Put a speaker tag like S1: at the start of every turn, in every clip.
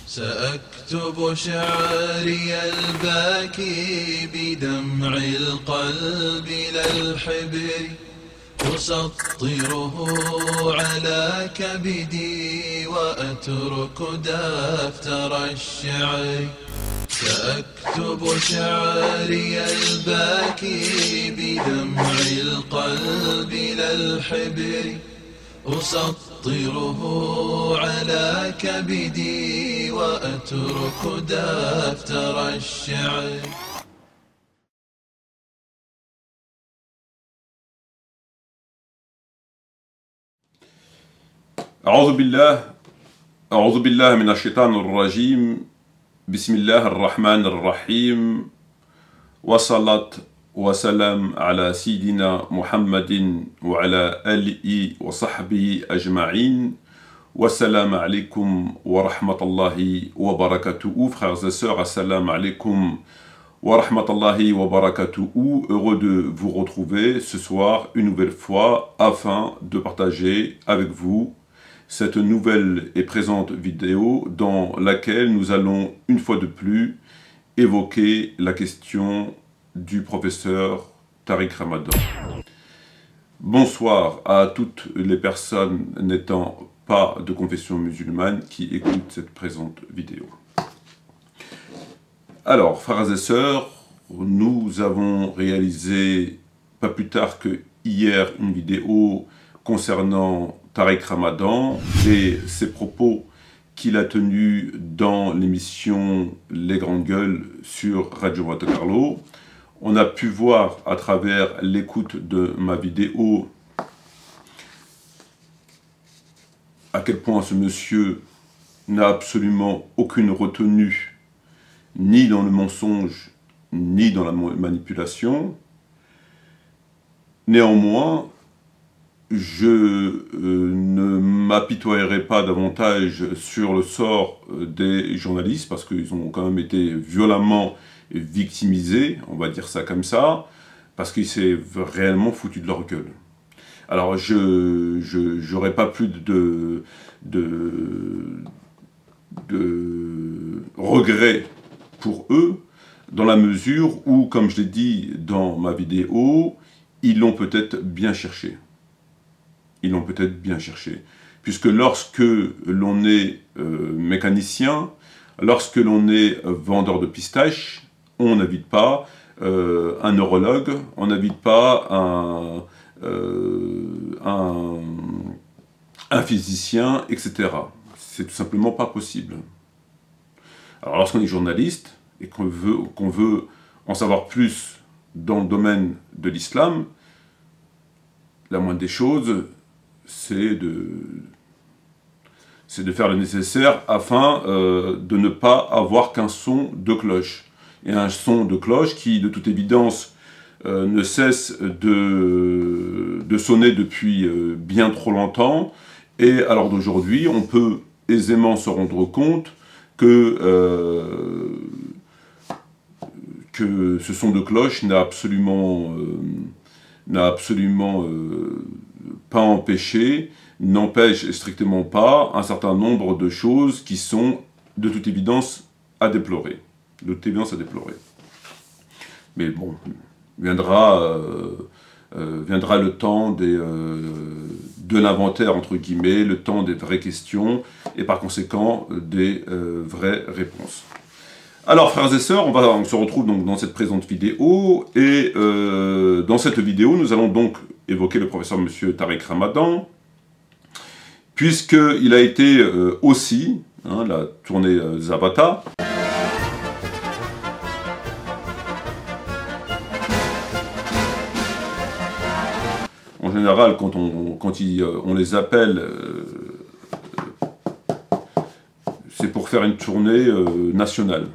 S1: سأكتب شعري الباكي بدمع القلب للحبر أسطره على كبدي وأترك دفتر الشعر. سأكتب شعري الباكي بدمع القلب للحبر أسطره على كبدي وأترك دفتر الشعر.
S2: أعوذ بالله من الشيطان الرجيم. بسم الله الرحمن الرحيم. وصلاة وسلام على سيدنا محمد وعلى آله وصحبه أجمعين. Wassalamu alaikum wa rahmatullahi wa barakatuhu. Frères et sœurs, assalamu alaikum wa rahmatullahi wa barakatuhu. Heureux de vous retrouver ce soir une nouvelle fois afin de partager avec vous cette nouvelle et présente vidéo dans laquelle nous allons une fois de plus évoquer la question du professeur Tariq Ramadan. Bonsoir à toutes les personnes n'étant pas de confession musulmane qui écoutent cette présente vidéo. Alors, frères et sœurs, nous avons réalisé pas plus tard que hier une vidéo concernant Tariq Ramadan et ses propos qu'il a tenus dans l'émission Les Grandes Gueules sur Radio Monte Carlo. On a pu voir à travers l'écoute de ma vidéo à quel point ce monsieur n'a absolument aucune retenue, ni dans le mensonge, ni dans la manipulation. Néanmoins, je ne m'apitoyerai pas davantage sur le sort des journalistes, parce qu'ils ont quand même été violemment victimisés, on va dire ça comme ça, parce qu'il s'est réellement foutu de leur gueule. Alors, je n'aurai pas plus de regrets pour eux, dans la mesure où, comme je l'ai dit dans ma vidéo, ils l'ont peut-être bien cherché. Ils l'ont peut-être bien cherché. Puisque lorsque l'on est mécanicien, lorsque l'on est vendeur de pistaches, on n'invite pas un neurologue, on n'invite pas un physicien, etc. C'est tout simplement pas possible. Alors lorsqu'on est journaliste et qu'on veut en savoir plus dans le domaine de l'islam, la moindre des choses, c'est de faire le nécessaire afin de ne pas avoir qu'un son de cloche. Et un son de cloche qui, de toute évidence, ne cesse de sonner depuis bien trop longtemps. Et à l'heure d'aujourd'hui, on peut aisément se rendre compte que ce son de cloche n'a absolument pas empêché, n'empêche strictement pas un certain nombre de choses qui sont de toute évidence à déplorer. Mais bon, viendra le temps de l'inventaire, entre guillemets, le temps des vraies questions, et par conséquent, des vraies réponses. Alors, frères et sœurs, on se retrouve donc dans cette présente vidéo, et dans cette vidéo, nous allons donc évoquer le professeur monsieur Tariq Ramadan, puisqu'il a été aussi, la tournée Zavata, en général, quand on les appelle, c'est pour faire une tournée nationale.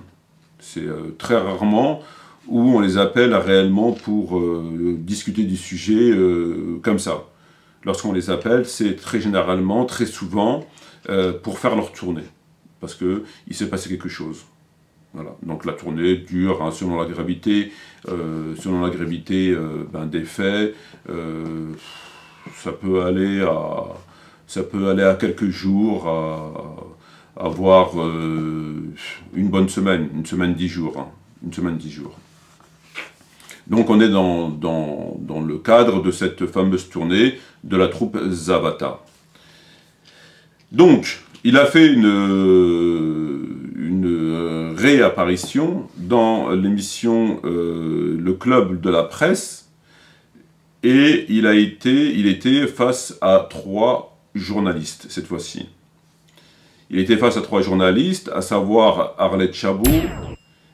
S2: C'est très rarement où on les appelle réellement pour discuter du sujet comme ça. Lorsqu'on les appelle, c'est très généralement, très souvent, pour faire leur tournée. parce qu'il s'est passé quelque chose. Voilà. Donc la tournée dure, hein, selon la gravité des faits, ça peut aller à quelques jours, à voire une semaine 10 jours. Hein, une semaine 10 jours. Donc on est dans le cadre de cette fameuse tournée de la troupe Zavata. Donc, il a fait une réapparition dans l'émission Le Club de la Presse, et il était face à 3 journalistes cette fois-ci. Il était face à 3 journalistes, à savoir Arlette Chabot,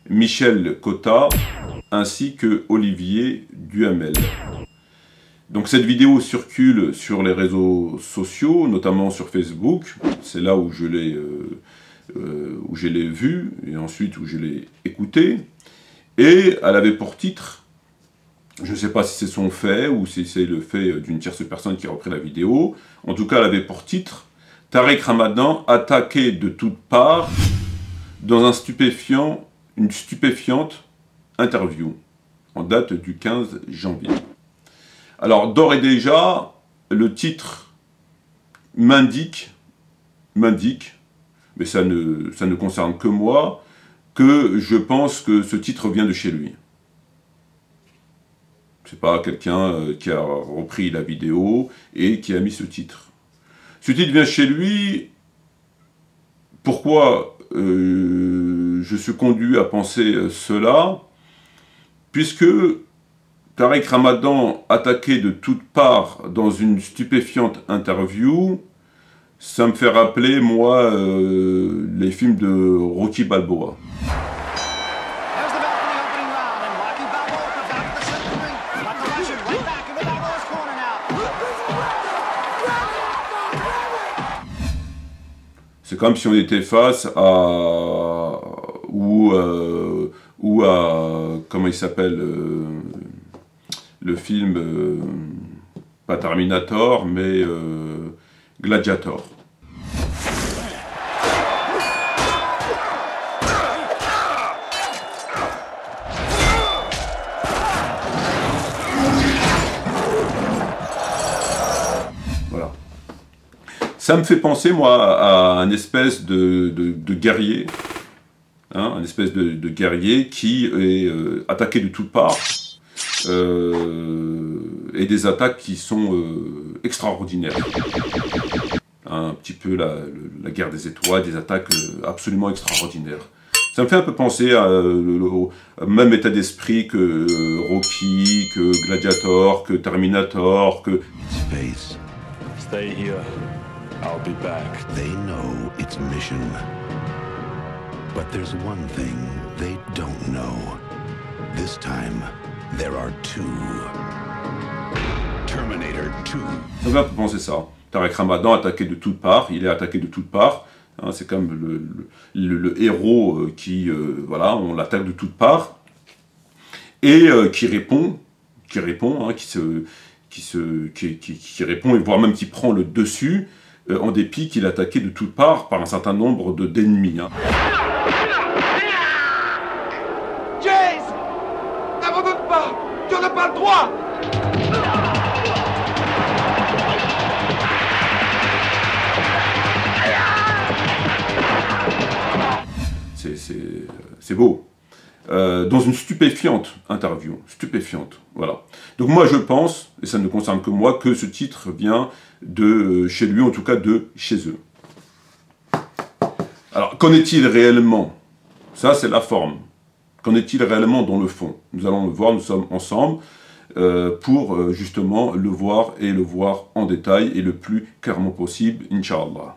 S2: Michel Cotta, ainsi que Olivier Duhamel. Donc cette vidéo circule sur les réseaux sociaux, notamment sur Facebook. C'est là où je l'ai vue, et ensuite où je l'ai écoutée. Et elle avait pour titre, je ne sais pas si c'est son fait ou si c'est le fait d'une tierce personne qui a repris la vidéo, en tout cas elle avait pour titre « Tariq Ramadan attaqué de toutes parts dans une stupéfiante interview » en date du 15 janvier. Alors, d'ores et déjà, le titre m'indique, mais ça ne concerne que moi, que je pense que ce titre vient de chez lui. C'est pas quelqu'un qui a repris la vidéo et qui a mis ce titre. Ce titre vient chez lui. Pourquoi je suis conduit à penser cela? Puisque Tariq Ramadan attaqué de toutes parts dans une stupéfiante interview, ça me fait rappeler, moi, les films de Rocky Balboa. C'est comme si on était face à... ou à... comment il s'appelle le film, pas Terminator, mais Gladiator. Voilà. Ça me fait penser, moi, à un espèce de guerrier, hein, un espèce de guerrier qui est attaqué de toutes parts, et des attaques qui sont extraordinaires. Un petit peu la guerre des étoiles, des attaques absolument extraordinaires. Ça me fait un peu penser au même état d'esprit que Rocky, que Gladiator, que Terminator, que...
S3: Space. Stay here. I'll be back. They know its mission. But there's one thing they don't know. This time, there are 2. Terminator 2.
S2: Ça me fait un peu penser ça. Tariq Ramadan attaqué de toutes parts, il est attaqué de toutes parts. Hein, c'est comme le héros qui, voilà, on l'attaque de toutes parts. Et qui répond, hein, qui répond, et voire même qui prend le dessus, en dépit qu'il est attaqué de toutes parts par un certain nombre d'ennemis. Hein.
S4: Jace, n'abandonne pas, tu n'as pas le droit.
S2: C'est beau. Dans une stupéfiante interview. Stupéfiante, voilà. Donc moi je pense, et ça ne concerne que moi, que ce titre vient de chez lui, en tout cas de chez eux. Alors, qu'en est-il réellement? Ça, c'est la forme. Qu'en est-il réellement dans le fond? Nous allons le voir, nous sommes ensemble pour justement le voir en détail et le plus clairement possible, Inch'Allah.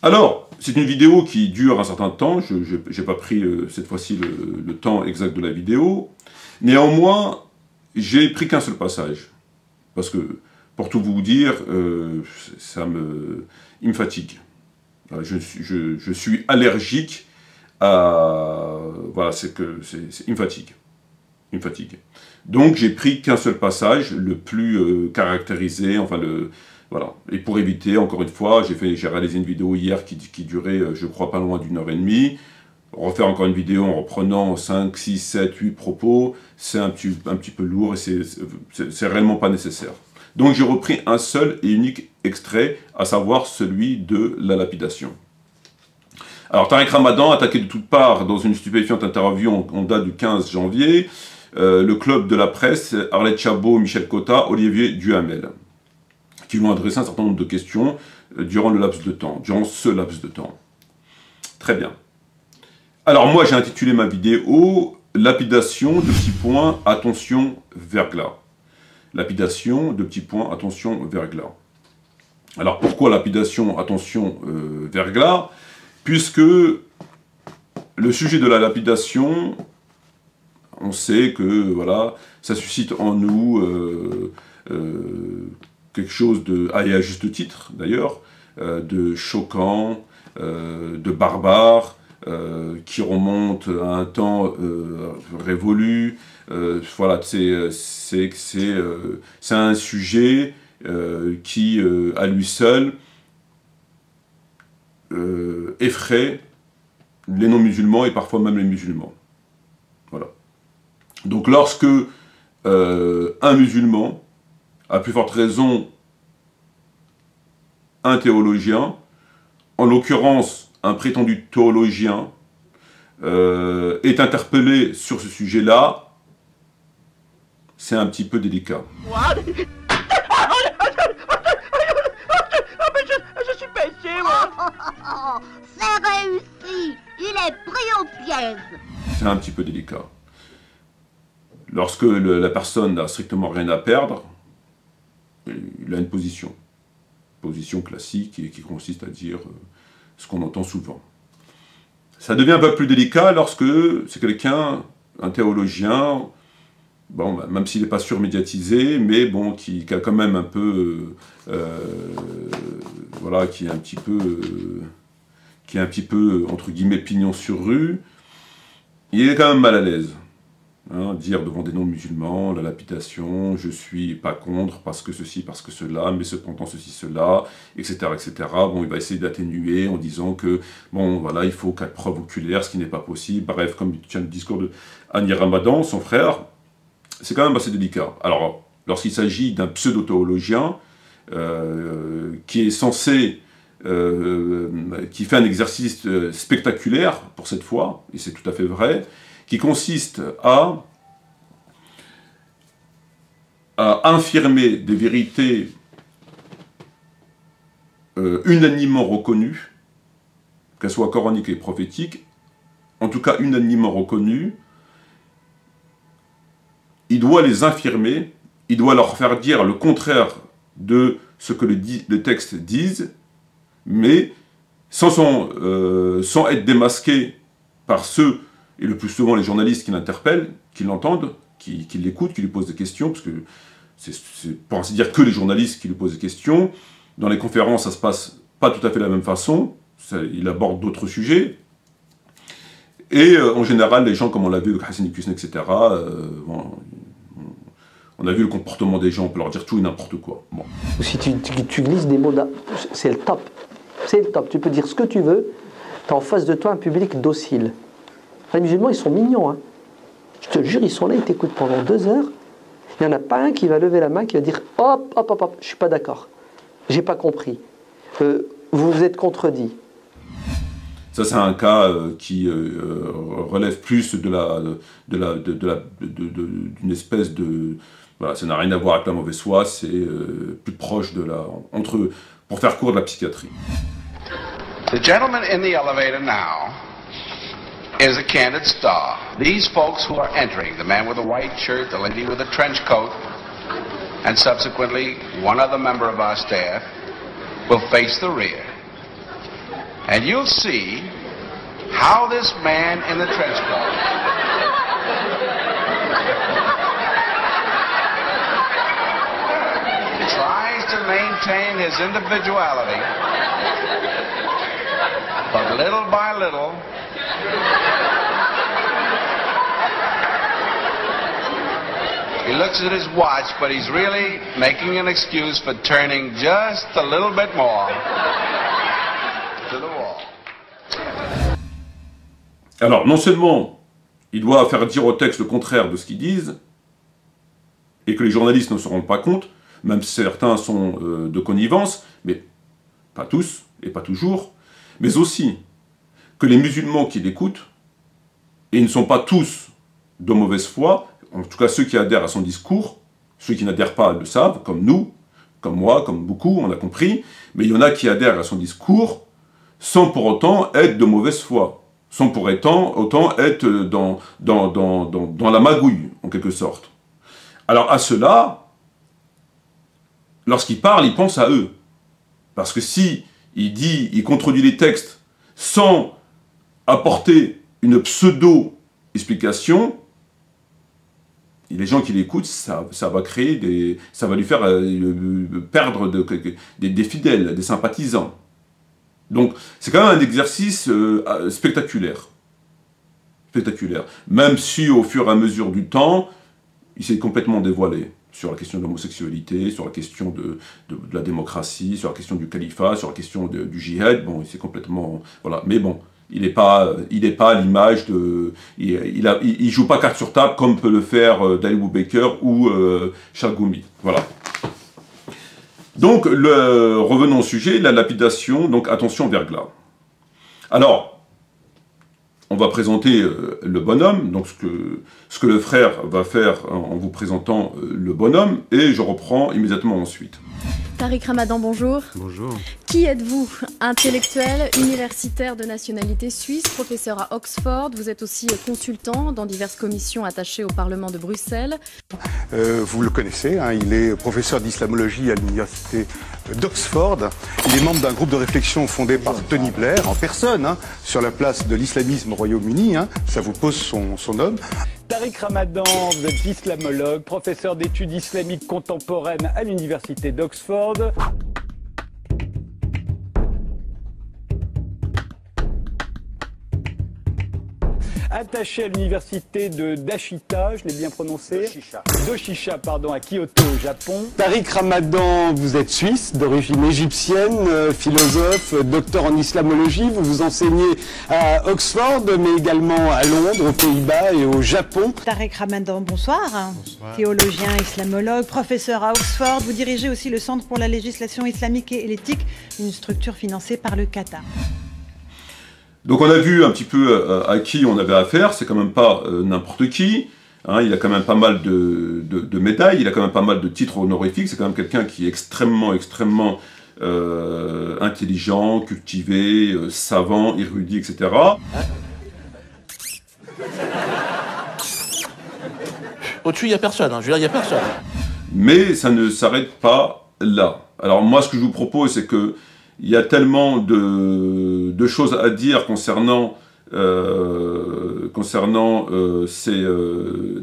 S2: Alors, c'est une vidéo qui dure un certain temps, je n'ai pas pris cette fois-ci le temps exact de la vidéo. Néanmoins, j'ai pris qu'un seul passage. Parce que, pour tout vous dire, il me fatigue. Je suis allergique à... Voilà, il me fatigue. Il me fatigue. Donc, j'ai pris qu'un seul passage, le plus caractérisé, enfin, Voilà. Et pour éviter, encore une fois, j'ai réalisé une vidéo hier qui durait, je crois, pas loin d'1h30. Refaire encore une vidéo en reprenant 5, 6, 7, 8 propos, c'est un petit peu lourd et c'est réellement pas nécessaire. Donc j'ai repris un seul et unique extrait, à savoir celui de la lapidation. Alors Tariq Ramadan, attaqué de toutes parts dans une stupéfiante interview en date du 15 janvier, le club de la presse, Arlette Chabot, Michel Cotta, Olivier Duhamel, qui lui ont adressé un certain nombre de questions durant ce laps de temps. Très bien. Alors moi j'ai intitulé ma vidéo « Lapidation, de petits points, attention, verglas ». Lapidation, de petits points, attention, verglas. Alors pourquoi lapidation, attention, verglas? Puisque le sujet de la lapidation, on sait que voilà, ça suscite en nous quelque chose de, et à juste titre d'ailleurs, de choquant, de barbare, qui remonte à un temps révolu. Voilà, c'est un sujet qui, à lui seul, effraie les non-musulmans et parfois même les musulmans. Voilà. Donc lorsque un musulman, à plus forte raison un théologien, en l'occurrence un prétendu théologien, est interpellé sur ce sujet-là, c'est un petit peu délicat.
S5: Je suis péché, moi. C'est réussi. Il est pris au piège.
S2: C'est un petit peu délicat. Lorsque la personne n'a strictement rien à perdre, il a une position classique et qui consiste à dire ce qu'on entend souvent. Ça devient un peu plus délicat lorsque c'est quelqu'un, un théologien, bon, même s'il n'est pas surmédiatisé, mais bon, qui a quand même un peu, voilà, qui est un petit peu, entre guillemets, pignon sur rue, il est quand même mal à l'aise. Hein, dire devant des non-musulmans, la lapidation, je suis pas contre, parce que ceci, parce que cela, mais cependant ceci, cela, etc., etc. Bon, il va essayer d'atténuer en disant que, bon, voilà, il faut 4 preuves oculaires, ce qui n'est pas possible. Bref, comme tient le discours de Hani Ramadan, son frère, c'est quand même assez délicat. Alors, lorsqu'il s'agit d'un pseudo-théologien qui est censé, qui fait un exercice spectaculaire pour cette fois, et c'est tout à fait vrai, qui consiste à infirmer des vérités unanimement reconnues, qu'elles soient coraniques et prophétiques, en tout cas unanimement reconnues. Il doit les infirmer, il doit leur faire dire le contraire de ce que les textes disent, mais sans être démasqué par ceux, et le plus souvent les journalistes qui l'interpellent, qui l'entendent, qui l'écoutent, qui lui posent des questions, parce que c'est pour ainsi dire que les journalistes qui lui posent des questions. Dans les conférences, ça se passe pas tout à fait de la même façon, il aborde d'autres sujets, et en général, les gens, comme on l'a vu avec Hassan Iqiyoussen, etc., bon, on a vu le comportement des gens, on peut leur dire tout et n'importe quoi. Bon.
S6: Si tu glisses des mots, c'est le top. C'est le top. Tu peux dire ce que tu veux, tu as en face de toi un public docile. Les musulmans, ils sont mignons. Hein. Je te jure, ils sont là, ils t'écoutent pendant 2 heures. Il n'y en a pas un qui va lever la main, qui va dire « Hop, hop, hop, hop, je ne suis pas d'accord. J'ai pas compris. Vous vous êtes contredit. »
S2: Ça, c'est un cas qui relève plus d'une espèce de... Voilà, ça n'a rien à voir avec la mauvaise foi, c'est plus proche de la... pour faire court, de la psychiatrie.
S7: The gentleman in the elevator now is a candid star. These folks who are entering, the man with the white shirt, the lady with the trench coat, and subsequently one other member of our staff, will face the rear. And you'll see how this man in the trench coat tries to maintain his individuality, but little by little, He looks at his watch, but he's really making an excuse for turning just a little bit more to the wall.
S2: Alors, non seulement il doit faire dire au texte le contraire de ce qu'ils disent, et que les journalistes ne se rendent pas compte, même si certains sont de connivence, mais pas tous, et pas toujours, mais aussi que les musulmans qui l'écoutent, et ils ne sont pas tous de mauvaise foi, en tout cas ceux qui adhèrent à son discours, ceux qui n'adhèrent pas le savent, comme nous, comme moi, comme beaucoup, on a compris, mais il y en a qui adhèrent à son discours sans pour autant être de mauvaise foi, sans pour autant être dans la magouille, en quelque sorte. Alors à cela, lorsqu'il parle, il pense à eux. Parce que si il contredit les textes sans apporter une pseudo-explication, les gens qui l'écoutent, ça va créer ça va lui faire perdre des fidèles, des sympathisants. Donc c'est quand même un exercice spectaculaire. Même si au fur et à mesure du temps, il s'est complètement dévoilé sur la question de l'homosexualité, sur la question de la démocratie, sur la question du califat, sur la question du djihad. Bon, il s'est complètement... Voilà. Mais bon, il n'est pas à l'image de... Il joue pas carte sur table comme peut le faire Dali Boubaker ou Charles Goumi. Voilà. Donc, revenons au sujet, la lapidation, donc attention verglas. Alors, on va présenter le bonhomme, donc ce que le frère va faire en vous présentant le bonhomme, et je reprends immédiatement ensuite.
S8: Tariq Ramadan, bonjour.
S9: Bonjour.
S8: Qui êtes-vous? Intellectuel, universitaire de nationalité suisse, professeur à Oxford. Vous êtes aussi consultant dans diverses commissions attachées au Parlement de Bruxelles.
S9: Vous le connaissez, hein, il est professeur d'islamologie à l'université d'Oxford. Il est membre d'un groupe de réflexion fondé par Tony Blair, en personne, hein, sur la place de l'islamisme au Royaume-Uni. Hein, ça vous pose son homme.
S10: Tariq Ramadan, vous êtes islamologue, professeur d'études islamiques contemporaines à l'université d'Oxford. Attaché à l'université de Dashita, je l'ai bien prononcé. Doshisha, pardon, à Kyoto, au Japon. Tariq Ramadan, vous êtes suisse, d'origine égyptienne, philosophe, docteur en islamologie. Vous vous enseignez à Oxford, mais également à Londres, aux Pays-Bas et au Japon.
S11: Tariq Ramadan, bonsoir. Bonsoir. Théologien, islamologue, professeur à Oxford. Vous dirigez aussi le Centre pour la législation islamique et l'éthique, une structure financée par le Qatar.
S2: Donc on a vu un petit peu à qui on avait affaire, c'est quand même pas n'importe qui, hein, il a quand même pas mal de médailles, il a quand même pas mal de titres honorifiques, c'est quand même quelqu'un qui est extrêmement intelligent, cultivé, savant, érudit, etc.
S12: Au-dessus, il n'y a personne, hein. Je veux dire, il n'y a personne.
S2: Mais ça ne s'arrête pas là. Alors moi, ce que je vous propose, c'est que il y a tellement de choses à dire concernant la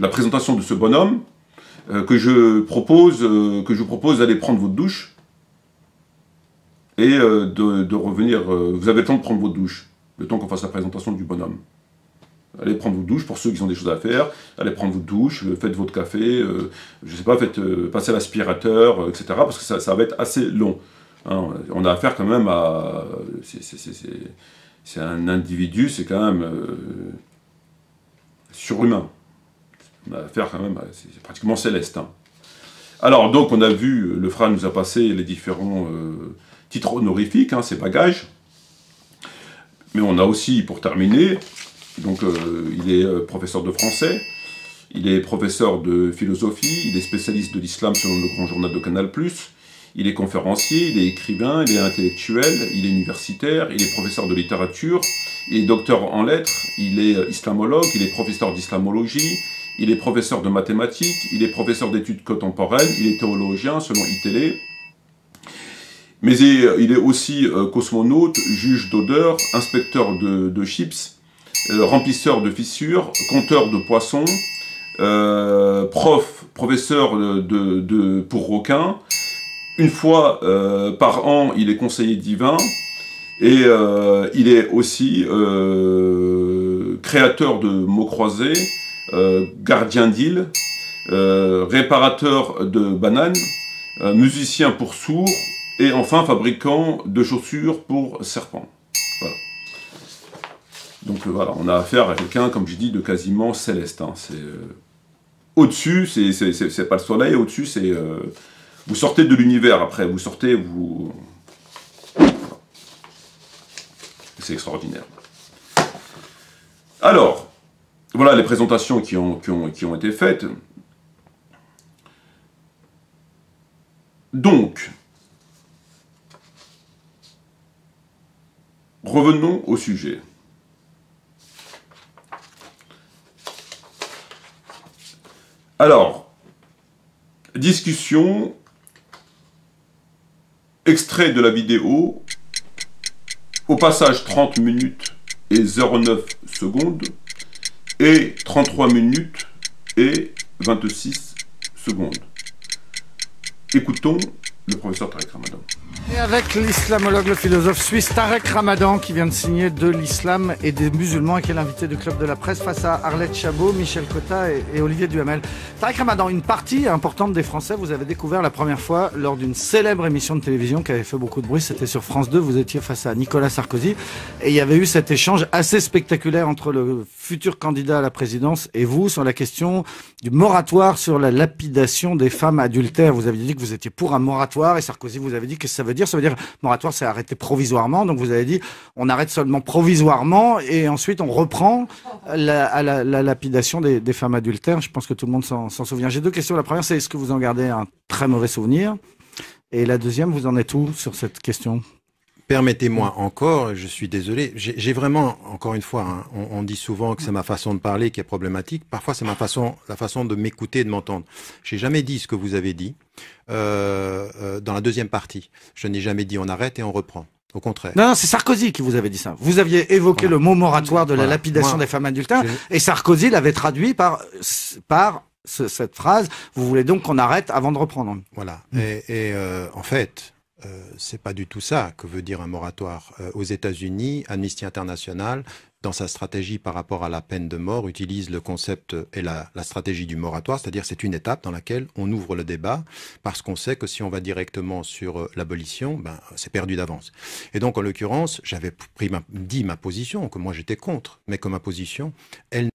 S2: présentation de ce bonhomme que je vous propose d'aller prendre votre douche et de revenir. Vous avez le temps de prendre votre douche, le temps qu'on fasse la présentation du bonhomme. Allez prendre votre douche, pour ceux qui ont des choses à faire, allez prendre votre douche, faites votre café, je sais pas, passez l'aspirateur, etc. Parce que ça va être assez long. Hein, on a affaire quand même à... C'est un individu, c'est quand même surhumain. On a affaire quand même à... C'est pratiquement céleste. Hein. Alors, donc, on a vu, le frère nous a passé les différents titres honorifiques, hein, ses bagages. Mais on a aussi, pour terminer, donc il est professeur de français, il est professeur de philosophie, il est spécialiste de l'islam selon le grand journal de Canal+, il est conférencier, il est écrivain, il est intellectuel, il est universitaire, il est professeur de littérature, il est docteur en lettres, il est islamologue, il est professeur d'islamologie, il est professeur de mathématiques, il est professeur d'études contemporaines, il est théologien selon iTélé, mais il est aussi cosmonaute, juge d'odeur, inspecteur de chips, remplisseur de fissures, compteur de poissons, professeur pour requins. Une fois par an, il est conseiller divin et il est aussi créateur de mots croisés, gardien d'île, réparateur de bananes, musicien pour sourds, et enfin fabricant de chaussures pour serpents. Voilà. Donc voilà, on a affaire à quelqu'un, comme je dis, de quasiment céleste. Hein. Au-dessus, c'est pas le soleil, au-dessus, c'est... vous sortez de l'univers après, vous sortez, vous... C'est extraordinaire. Alors, voilà les présentations qui ont été faites. Donc, revenons au sujet. Alors, discussion, extrait de la vidéo, au passage 30 minutes et 09 secondes, et 33 minutes et 26 secondes. Écoutons le professeur Tarek Ramadan.
S13: Et avec l'islamologue, le philosophe suisse Tarek Ramadan qui vient de signer de l'islam et des musulmans et qui est l'invité du Club de la Presse face à Arlette Chabot, Michel Cotta et Olivier Duhamel. Tarek Ramadan, une partie importante des Français, vous avez découvert la première fois lors d'une célèbre émission de télévision qui avait fait beaucoup de bruit, c'était sur France 2, vous étiez face à Nicolas Sarkozy et il y avait eu cet échange assez spectaculaire entre le futur candidat à la présidence et vous sur la question du moratoire sur la lapidation des femmes adultères. Vous aviez dit que vous étiez pour un moratoire et Sarkozy vous avait dit que ça veut dire. Ça veut dire moratoire, c'est arrêter provisoirement. Donc vous avez dit, on arrête seulement provisoirement et ensuite on reprend la lapidation des femmes adultères. Je pense que tout le monde s'en souvient. J'ai deux questions. La première, c'est est-ce que vous en gardez un très mauvais souvenir? Et la deuxième, vous en êtes où sur cette question?
S14: Permettez-moi encore, je suis désolé, j'ai vraiment, encore une fois, hein, on dit souvent que c'est ma façon de parler qui est problématique. Parfois, c'est la façon de m'écouter et de m'entendre. J'ai jamais dit ce que vous avez dit dans la deuxième partie. Je n'ai jamais dit on arrête et on reprend. Au contraire.
S13: Non, c'est Sarkozy qui vous avait dit ça. Vous aviez évoqué le mot moratoire de la lapidation des femmes adultères et Sarkozy l'avait traduit par cette phrase. Vous voulez donc qu'on arrête avant de reprendre.
S14: Voilà. En fait... c'est pas du tout ça que veut dire un moratoire. Aux États-Unis, Amnesty International, dans sa stratégie par rapport à la peine de mort, utilise le concept et la stratégie du moratoire, c'est-à-dire c'est une étape dans laquelle on ouvre le débat, parce qu'on sait que si on va directement sur l'abolition, ben, c'est perdu d'avance. Et donc, en l'occurrence, j'avais dit ma position, que moi j'étais contre, mais que ma position, elle...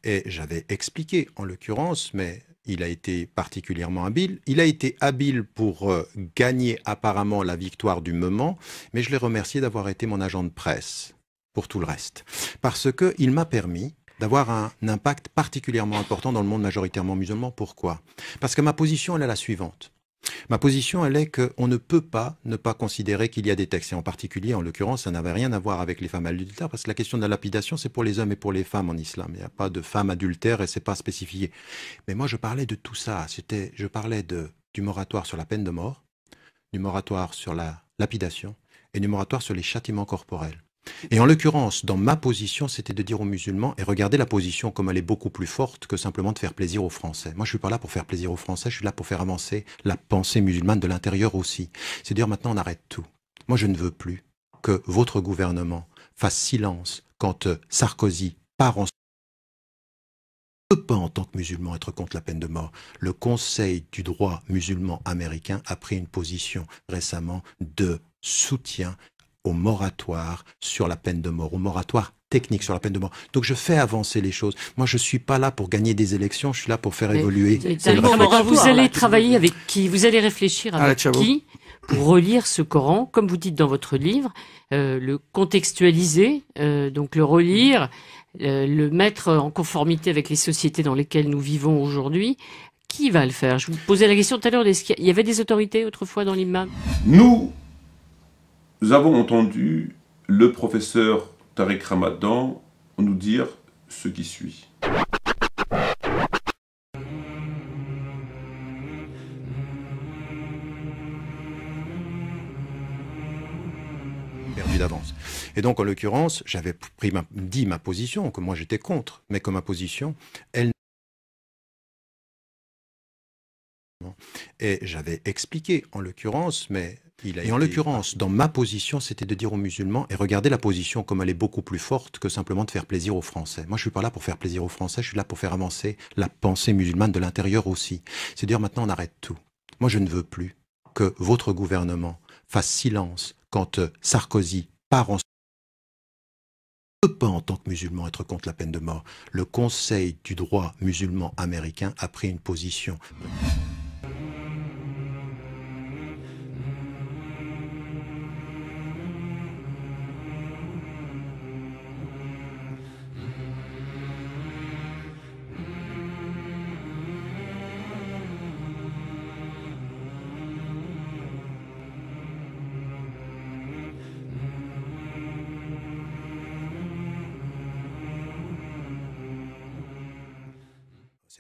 S14: Et j'avais expliqué, en l'occurrence, mais... il a été particulièrement habile. Il a été habile pour gagner apparemment la victoire du moment, mais je l'ai remercié d'avoir été mon agent de presse pour tout le reste. Parce qu'il m'a permis d'avoir un impact particulièrement important dans le monde majoritairement musulman. Pourquoi? Parce que ma position, elle est la suivante. Ma position, elle est qu'on ne peut pas ne pas considérer qu'il y a des textes. Et en particulier, en l'occurrence, ça n'avait rien à voir avec les femmes adultères, parce que la question de la lapidation, c'est pour les hommes et pour les femmes en islam. Il n'y a pas de femmes adultères et c'est pas spécifié. Mais moi, je parlais de tout ça. Je parlais du moratoire sur la peine de mort, du moratoire sur la lapidation et du moratoire sur les châtiments corporels. Et en l'occurrence, dans ma position, c'était de dire aux musulmans, et regardez la position comme elle est beaucoup plus forte que simplement de faire plaisir aux Français. Moi, je suis pas là pour faire plaisir aux Français, je suis là pour faire avancer la pensée musulmane de l'intérieur aussi. C'est dire maintenant on arrête tout. Moi, je ne veux plus que votre gouvernement fasse silence quand Sarkozy part en... On ne peut pas, en tant que musulman, être contre la peine de mort. Le Conseil du droit musulman américain a pris une position récemment de soutien au moratoire sur la peine de mort, au moratoire technique sur la peine de mort. Donc je fais avancer les choses. Moi, je suis pas là pour gagner des élections, je suis là pour faire évoluer.
S15: Vous allez travailler avec qui? Vous allez réfléchir avec qui pour relire ce Coran, comme vous dites dans votre livre, le contextualiser, donc le relire, le mettre en conformité avec les sociétés dans lesquelles nous vivons aujourd'hui. Qui va le faire? Je vous posais la question tout à l'heure, il y avait des autorités autrefois dans l'imam?
S2: Nous avons entendu le professeur Tarek Ramadan nous dire ce qui suit.
S14: Perdu d'avance. Et donc, en l'occurrence, j'avais dit ma position, que moi j'étais contre, mais que ma position, Et j'avais expliqué, en l'occurrence, Et en l'occurrence, dans ma position, c'était de dire aux musulmans, et regardez la position comme elle est beaucoup plus forte que simplement de faire plaisir aux Français. Moi, je suis pas là pour faire plaisir aux Français, je suis là pour faire avancer la pensée musulmane de l'intérieur aussi. C'est dire maintenant on arrête tout. Moi, je ne veux plus que votre gouvernement fasse silence quand Sarkozy part en... ne peut pas en tant que musulman être contre la peine de mort. Le Conseil du droit musulman américain a pris une position.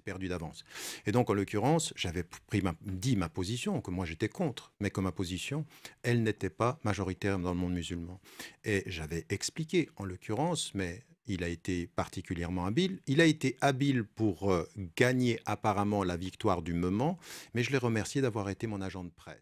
S14: Perdu d'avance. Et donc, en l'occurrence, j'avais dit ma position, que moi j'étais contre, mais que ma position, elle n'était pas majoritaire dans le monde musulman. Et j'avais expliqué, en l'occurrence, mais il a été particulièrement habile. Il a été habile pour gagner apparemment la victoire du moment, mais je l'ai remercié d'avoir été mon agent de presse.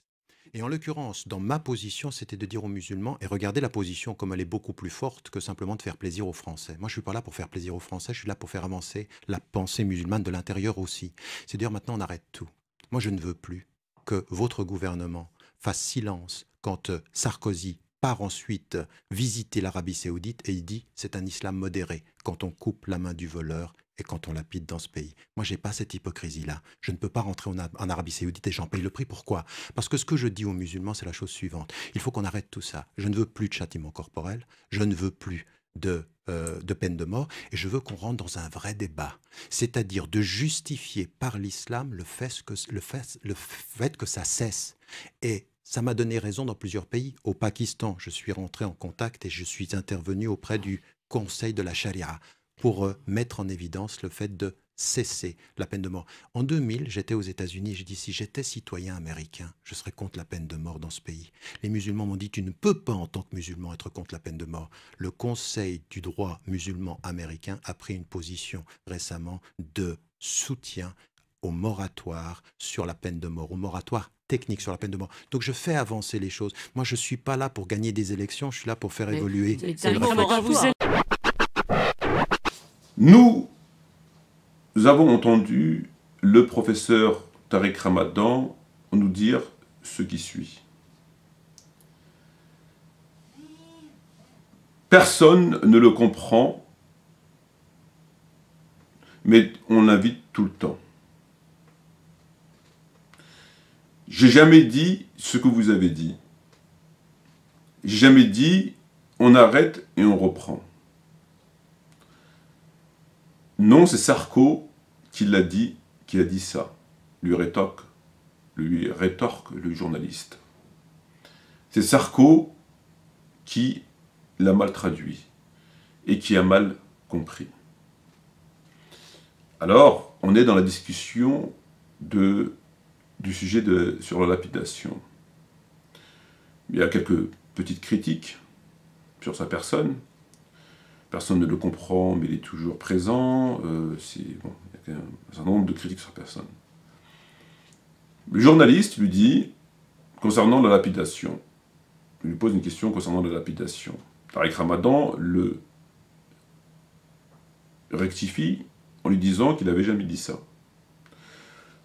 S14: Et en l'occurrence, dans ma position, c'était de dire aux musulmans, et regardez la position comme elle est beaucoup plus forte que simplement de faire plaisir aux Français. Moi, je suis pas là pour faire plaisir aux Français, je suis là pour faire avancer la pensée musulmane de l'intérieur aussi. C'est dire maintenant on arrête tout. Moi, je ne veux plus que votre gouvernement fasse silence quand Sarkozy part ensuite visiter l'Arabie Saoudite et il dit c'est un islam modéré quand on coupe la main du voleur et quand on lapide dans ce pays. Moi, j'ai pas cette hypocrisie-là. Je ne peux pas rentrer en Arabie Saoudite et j'en paye le prix. Pourquoi? Parce que ce que je dis aux musulmans, c'est la chose suivante. Il faut qu'on arrête tout ça. Je ne veux plus de châtiment corporel. Je ne veux plus de peine de mort. Et je veux qu'on rentre dans un vrai débat. C'est-à-dire de justifier par l'islam le fait que ça cesse. Et ça m'a donné raison dans plusieurs pays. Au Pakistan, je suis rentré en contact et je suis intervenu auprès du Conseil de la Charia pour mettre en évidence le fait de cesser la peine de mort. En 2000, j'étais aux États-Unis et j'ai dit si j'étais citoyen américain, je serais contre la peine de mort dans ce pays. Les musulmans m'ont dit tu ne peux pas en tant que musulman être contre la peine de mort. Le Conseil du droit musulman américain a pris une position récemment de soutien au moratoire sur la peine de mort, au moratoire technique sur la peine de mort. Donc je fais avancer les choses. Moi, je ne suis pas là pour gagner des élections, je suis là pour faire évoluer.
S2: Nous avons entendu le professeur Tariq Ramadan nous dire ce qui suit. Personne ne le comprend, mais on l'invite tout le temps. J'ai jamais dit ce que vous avez dit. J'ai jamais dit on arrête et on reprend. Non, c'est Sarko qui l'a dit, qui a dit ça. Lui rétorque le journaliste. C'est Sarko qui l'a mal traduit et qui a mal compris. Alors, on est dans la discussion du sujet sur la lapidation. Il y a quelques petites critiques sur sa personne. Personne ne le comprend, mais il est toujours présent. Il y a un certain nombre de critiques sur sa personne. Le journaliste lui dit, concernant la lapidation, il lui pose une question concernant la lapidation. Tariq Ramadan le rectifie en lui disant qu'il n'avait jamais dit ça.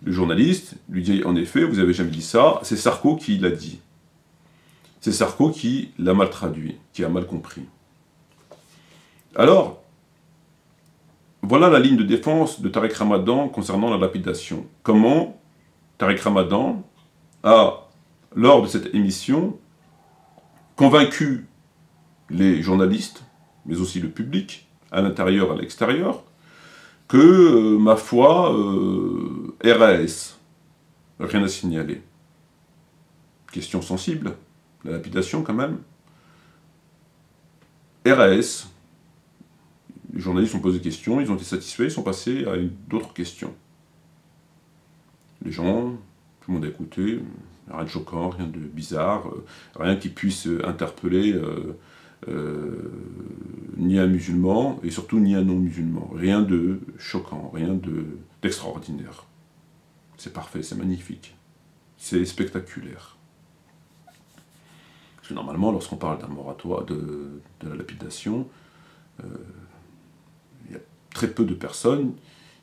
S2: Le journaliste lui dit, en effet, vous n'avez jamais dit ça, c'est Sarko qui l'a dit. C'est Sarko qui l'a mal traduit, qui a mal compris. Alors, voilà la ligne de défense de Tariq Ramadan concernant la lapidation. Comment Tariq Ramadan a, lors de cette émission, convaincu les journalistes, mais aussi le public, à l'intérieur, à l'extérieur, que, ma foi, RAS, rien à signaler. Question sensible, la lapidation quand même. RAS, les journalistes ont posé des questions, ils ont été satisfaits, ils sont passés à d'autres questions. Les gens, tout le monde a écouté, rien de choquant, rien de bizarre, rien qui puisse interpeller ni un musulman, et surtout ni un non-musulman. Rien de choquant, rien d'extraordinaire. C'est parfait, c'est magnifique. C'est spectaculaire. Parce que normalement, lorsqu'on parle d'un moratoire, de la lapidation, il y a très peu de personnes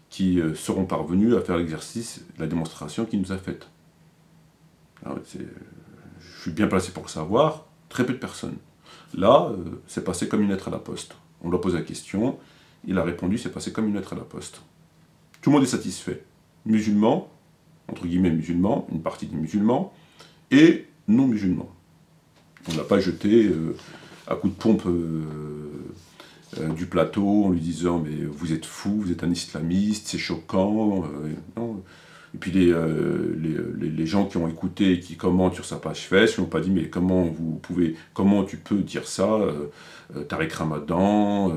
S2: qui seront parvenues à faire l'exercice, la démonstration qu'il nous a faite. Je suis bien placé pour le savoir, très peu de personnes. Là, c'est passé comme une lettre à la poste. On lui a posé la question, il a répondu, c'est passé comme une lettre à la poste. Tout le monde est satisfait. Musulmans, entre guillemets musulmans, une partie des musulmans, et non-musulmans. On n'a pas jeté à coup de pompe du plateau en lui disant « mais vous êtes fou, vous êtes un islamiste, c'est choquant ». Non. Et puis les gens qui ont écouté et qui commentent sur sa page Facebook n'ont pas dit « mais comment tu peux dire ça, Tariq Ramadan,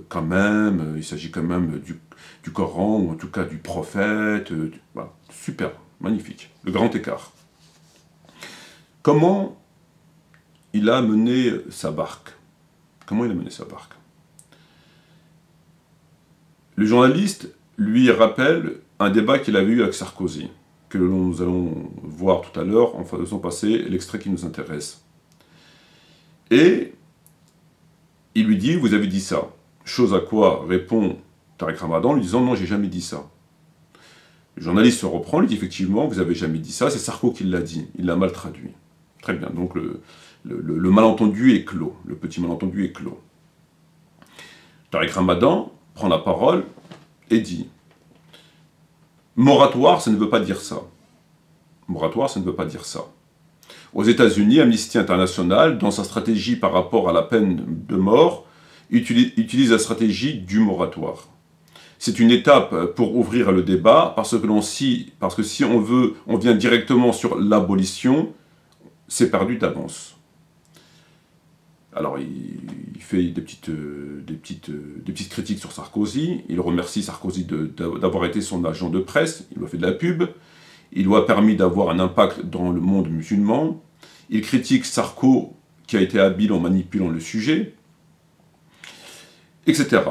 S2: quand même, il s'agit quand même du Coran, ou en tout cas du prophète. » Voilà. Super, magnifique, le grand écart. Comment il a mené sa barque? Comment il a mené sa barque? Le journaliste lui rappelle un débat qu'il avait eu avec Sarkozy, que nous allons voir tout à l'heure en faisant passer l'extrait qui nous intéresse. Et il lui dit « vous avez dit ça ». Chose à quoi répond Tariq Ramadan lui disant « non, j'ai jamais dit ça ». Le journaliste se reprend, lui dit « effectivement, vous avez jamais dit ça, c'est Sarko qui l'a dit, il l'a mal traduit ». Très bien, donc le malentendu est clos, le petit malentendu est clos. Tariq Ramadan prend la parole et dit « moratoire, ça ne veut pas dire ça. Moratoire, ça ne veut pas dire ça. Aux États-Unis, Amnesty International, dans sa stratégie par rapport à la peine de mort, utilise la stratégie du moratoire. C'est une étape pour ouvrir le débat, parce que si on vient directement sur l'abolition, c'est perdu d'avance. » Alors, il fait des petites critiques sur Sarkozy. Il remercie Sarkozy d'avoir été son agent de presse. Il lui a fait de la pub. Il lui a permis d'avoir un impact dans le monde musulman. Il critique Sarko, qui a été habile en manipulant le sujet, etc.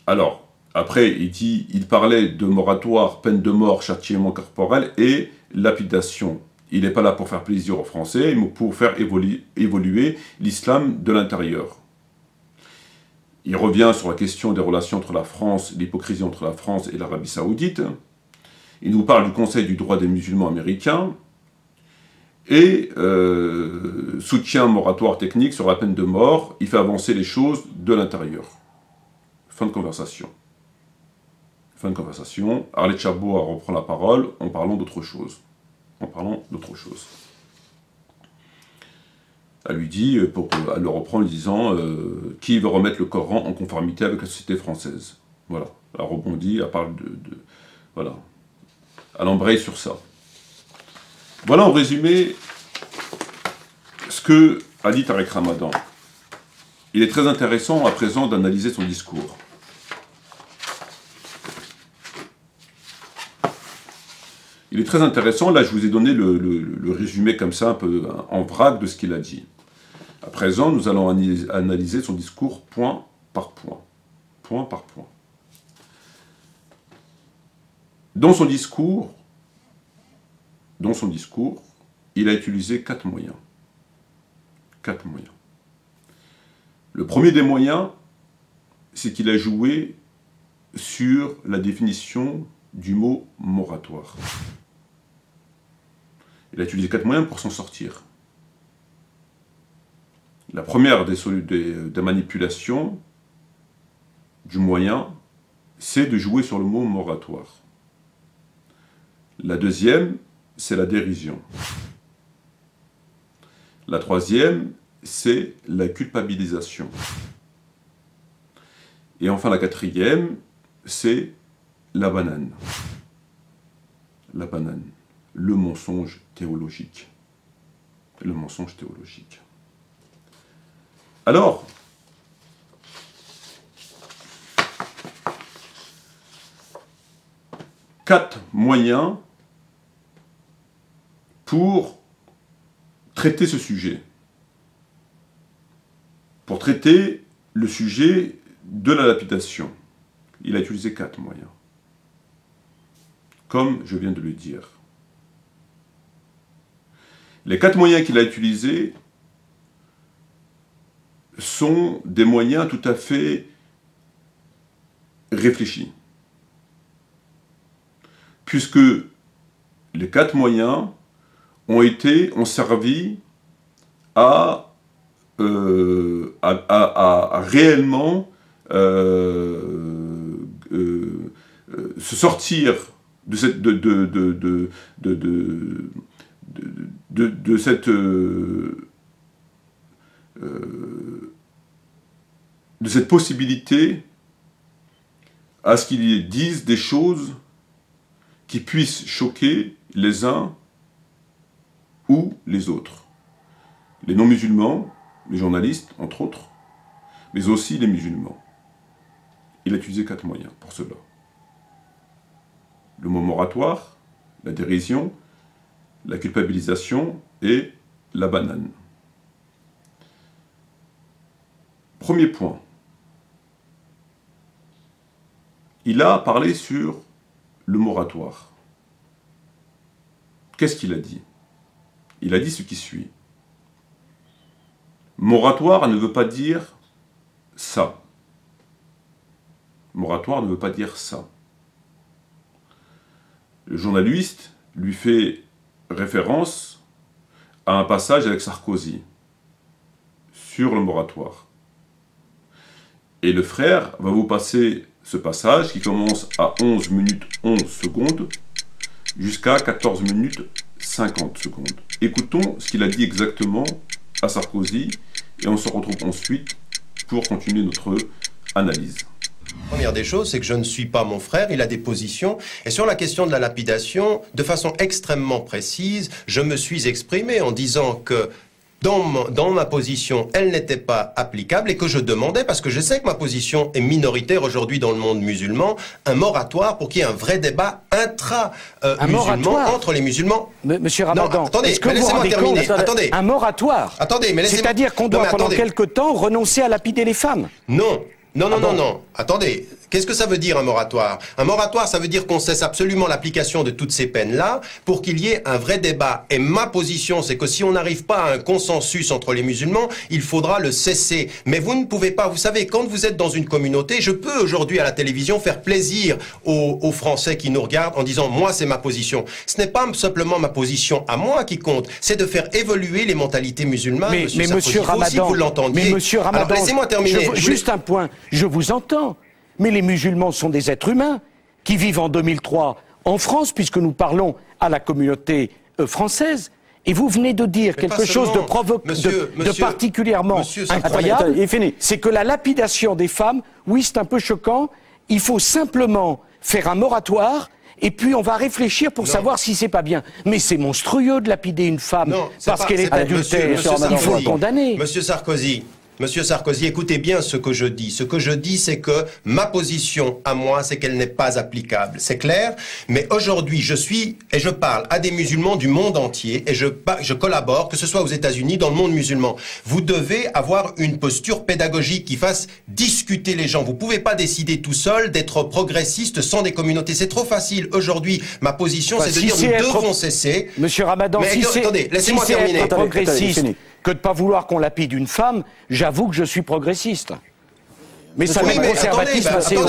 S2: Alors, après, il parlait de moratoire, peine de mort, châtiment corporel et lapidation. Il n'est pas là pour faire plaisir aux Français, mais pour faire évoluer l'islam de l'intérieur. Il revient sur la question des relations entre la France, l'hypocrisie entre la France et l'Arabie Saoudite. Il nous parle du Conseil du droit des musulmans américains et soutient un moratoire technique sur la peine de mort. Il fait avancer les choses de l'intérieur. Fin de conversation. Fin de conversation. Arlette Chabot reprend la parole en parlant d'autre chose. Elle lui dit, elle le reprend en lui disant qui veut remettre le Coran en conformité avec la société française. Voilà, elle rebondit, elle parle voilà, elle embraye sur ça. Voilà en résumé ce que a dit Tariq Ramadan. Il est très intéressant à présent d'analyser son discours. Il est très intéressant, là je vous ai donné le résumé comme ça, un peu en vrac de ce qu'il a dit. À présent, nous allons analyser son discours point par point. Point par point. Dans son discours, il a utilisé 4 moyens. 4 moyens. Le premier des moyens, c'est qu'il a joué sur la définition du mot moratoire. Il a utilisé 4 moyens pour s'en sortir. La première des manipulations du moyen, c'est de jouer sur le mot moratoire. La deuxième, c'est la dérision. La troisième, c'est la culpabilisation. Et enfin la quatrième, c'est la banane. La banane. Le mensonge théologique. Le mensonge théologique. Alors, quatre moyens pour traiter ce sujet. Pour traiter le sujet de la lapidation. Il a utilisé 4 moyens. Comme je viens de le dire. Les 4 moyens qu'il a utilisés sont des moyens tout à fait réfléchis. Puisque les 4 moyens ont servi à réellement se sortir de cette possibilité à ce qu'ils disent des choses qui puissent choquer les uns ou les autres. Les non-musulmans, les journalistes, entre autres, mais aussi les musulmans. Il a utilisé 4 moyens pour cela. Le mot moratoire, la dérision, la culpabilisation et la banane. Premier point. Il a parlé sur le moratoire. Qu'est-ce qu'il a dit? Il a dit ce qui suit. Moratoire ne veut pas dire ça. Moratoire ne veut pas dire ça. Le journaliste lui fait référence à un passage avec Sarkozy sur le moratoire. Et le frère va vous passer ce passage qui commence à 11 minutes 11 secondes jusqu'à 14 minutes 50 secondes. Écoutons ce qu'il a dit exactement à Sarkozy et on se retrouve ensuite pour continuer notre analyse.
S16: Première des choses, c'est que je ne suis pas mon frère, il a des positions. Et sur la question de la lapidation, de façon extrêmement précise, je me suis exprimé en disant que dans ma position, elle n'était pas applicable et que je demandais, parce que je sais que ma position est minoritaire aujourd'hui dans le monde musulman, un moratoire pour qu'il y ait un vrai débat intra-musulman entre les musulmans.
S17: Monsieur Ramadan,
S16: attendez,
S17: est-ce que vous
S16: laissez-moi terminer.
S17: Attendez, un moratoire.
S16: Attendez, mais laissez-moi.
S17: C'est-à-dire qu'on doit pendant quelque temps renoncer à lapider les femmes.
S16: Non. Non. Attendez, qu'est-ce que ça veut dire un moratoire? Un moratoire, ça veut dire qu'on cesse absolument l'application de toutes ces peines-là pour qu'il y ait un vrai débat. Et ma position, c'est que si on n'arrive pas à un consensus entre les musulmans, il faudra le cesser. Mais vous ne pouvez pas, vous savez, quand vous êtes dans une communauté, je peux aujourd'hui à la télévision faire plaisir aux Français qui nous regardent en disant « moi, c'est ma position ». Ce n'est pas simplement ma position à moi qui compte, c'est de faire évoluer les mentalités musulmanes.
S17: Mais Monsieur Ramadan,
S16: Alors laissez-moi terminer.
S17: Juste un point. Je vous entends, mais les musulmans sont des êtres humains qui vivent en 2003 en France, puisque nous parlons à la communauté française. Et vous venez de dire quelque chose de particulièrement incroyable. C'est que la lapidation des femmes, oui, c'est un peu choquant. Il faut simplement faire un moratoire. Et puis on va réfléchir pour savoir si c'est pas bien. Mais c'est monstrueux de lapider une femme parce qu'elle est adultère. Il faut le condamner.
S16: Monsieur Sarkozy, écoutez bien ce que je dis. Ce que je dis, c'est que ma position à moi, c'est qu'elle n'est pas applicable. C'est clair? Mais aujourd'hui, je parle à des musulmans du monde entier et je collabore, que ce soit aux États-Unis, dans le monde musulman. Vous devez avoir une posture pédagogique qui fasse discuter les gens. Vous pouvez pas décider tout seul d'être progressiste sans des communautés. C'est trop facile. Aujourd'hui, ma position, c'est de dire nous devons cesser.
S17: Monsieur Ramadan,
S16: attendez, laissez-moi terminer.
S17: Être progressiste que de ne pas vouloir qu'on lapide une femme, j'avoue que je suis progressiste. Mais ça
S16: oui,
S17: me conservatisme assez haut.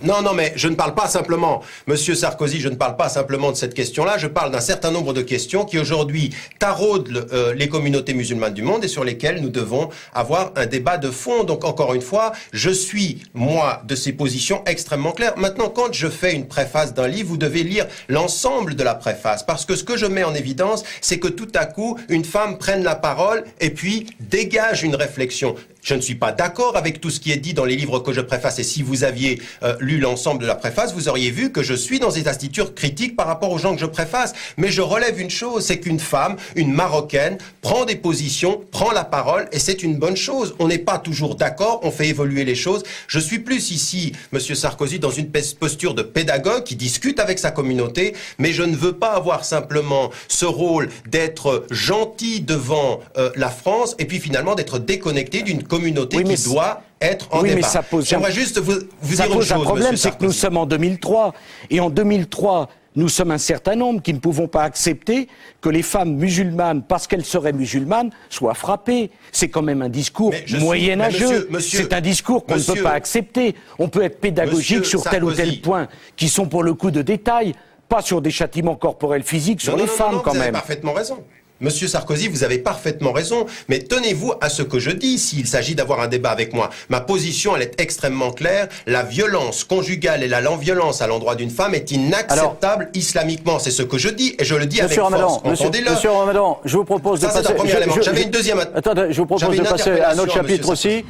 S16: Non, mais je ne parle pas simplement, Monsieur Sarkozy, je ne parle pas simplement de cette question-là, je parle d'un certain nombre de questions qui aujourd'hui taraudent les communautés musulmanes du monde et sur lesquelles nous devons avoir un débat de fond. Donc encore une fois, je suis, moi, de ces positions extrêmement claires. Maintenant, quand je fais une préface d'un livre, vous devez lire l'ensemble de la préface, parce que ce que je mets en évidence, c'est que tout à coup, une femme prenne la parole et puis dégage une réflexion. Je ne suis pas d'accord avec tout ce qui est dit dans les livres que je préface, et si vous aviez lu l'ensemble de la préface, vous auriez vu que je suis dans des attitudes critiques par rapport aux gens que je préface. Mais je relève une chose, c'est qu'une femme, une Marocaine, prend des positions, prend la parole, et c'est une bonne chose. On n'est pas toujours d'accord, on fait évoluer les choses. Je suis plus ici, Monsieur Sarkozy, dans une posture de pédagogue qui discute avec sa communauté, mais je ne veux pas avoir simplement ce rôle d'être gentil devant la France, et puis finalement d'être déconnecté d'une communauté qui doit être en débat.
S17: J'aimerais juste vous dire une chose,
S16: Le
S17: problème, c'est que nous sommes en 2003, et en 2003, nous sommes un certain nombre qui ne pouvons pas accepter que les femmes musulmanes, parce qu'elles seraient musulmanes, soient frappées. C'est quand même un discours moyenâgeux. C'est un discours qu'on ne peut pas accepter. On peut être pédagogique sur tel ou tel point, qui sont pour le coup de détail, pas sur des châtiments corporels physiques sur les femmes quand même.
S16: Vous avez parfaitement raison. Monsieur Sarkozy, vous avez parfaitement raison, mais tenez-vous à ce que je dis s'il s'agit d'avoir un débat avec moi. Ma position, elle est extrêmement claire. La violence conjugale et la violence à l'endroit d'une femme est inacceptable islamiquement. C'est ce que je dis, et je le dis avec force. Entendez-le.
S18: Monsieur Ramadan, je vous propose de passer...
S16: c'est un premier élément. J'avais une deuxième...
S18: Attendez, je vous propose de passer à un autre chapitre aussi.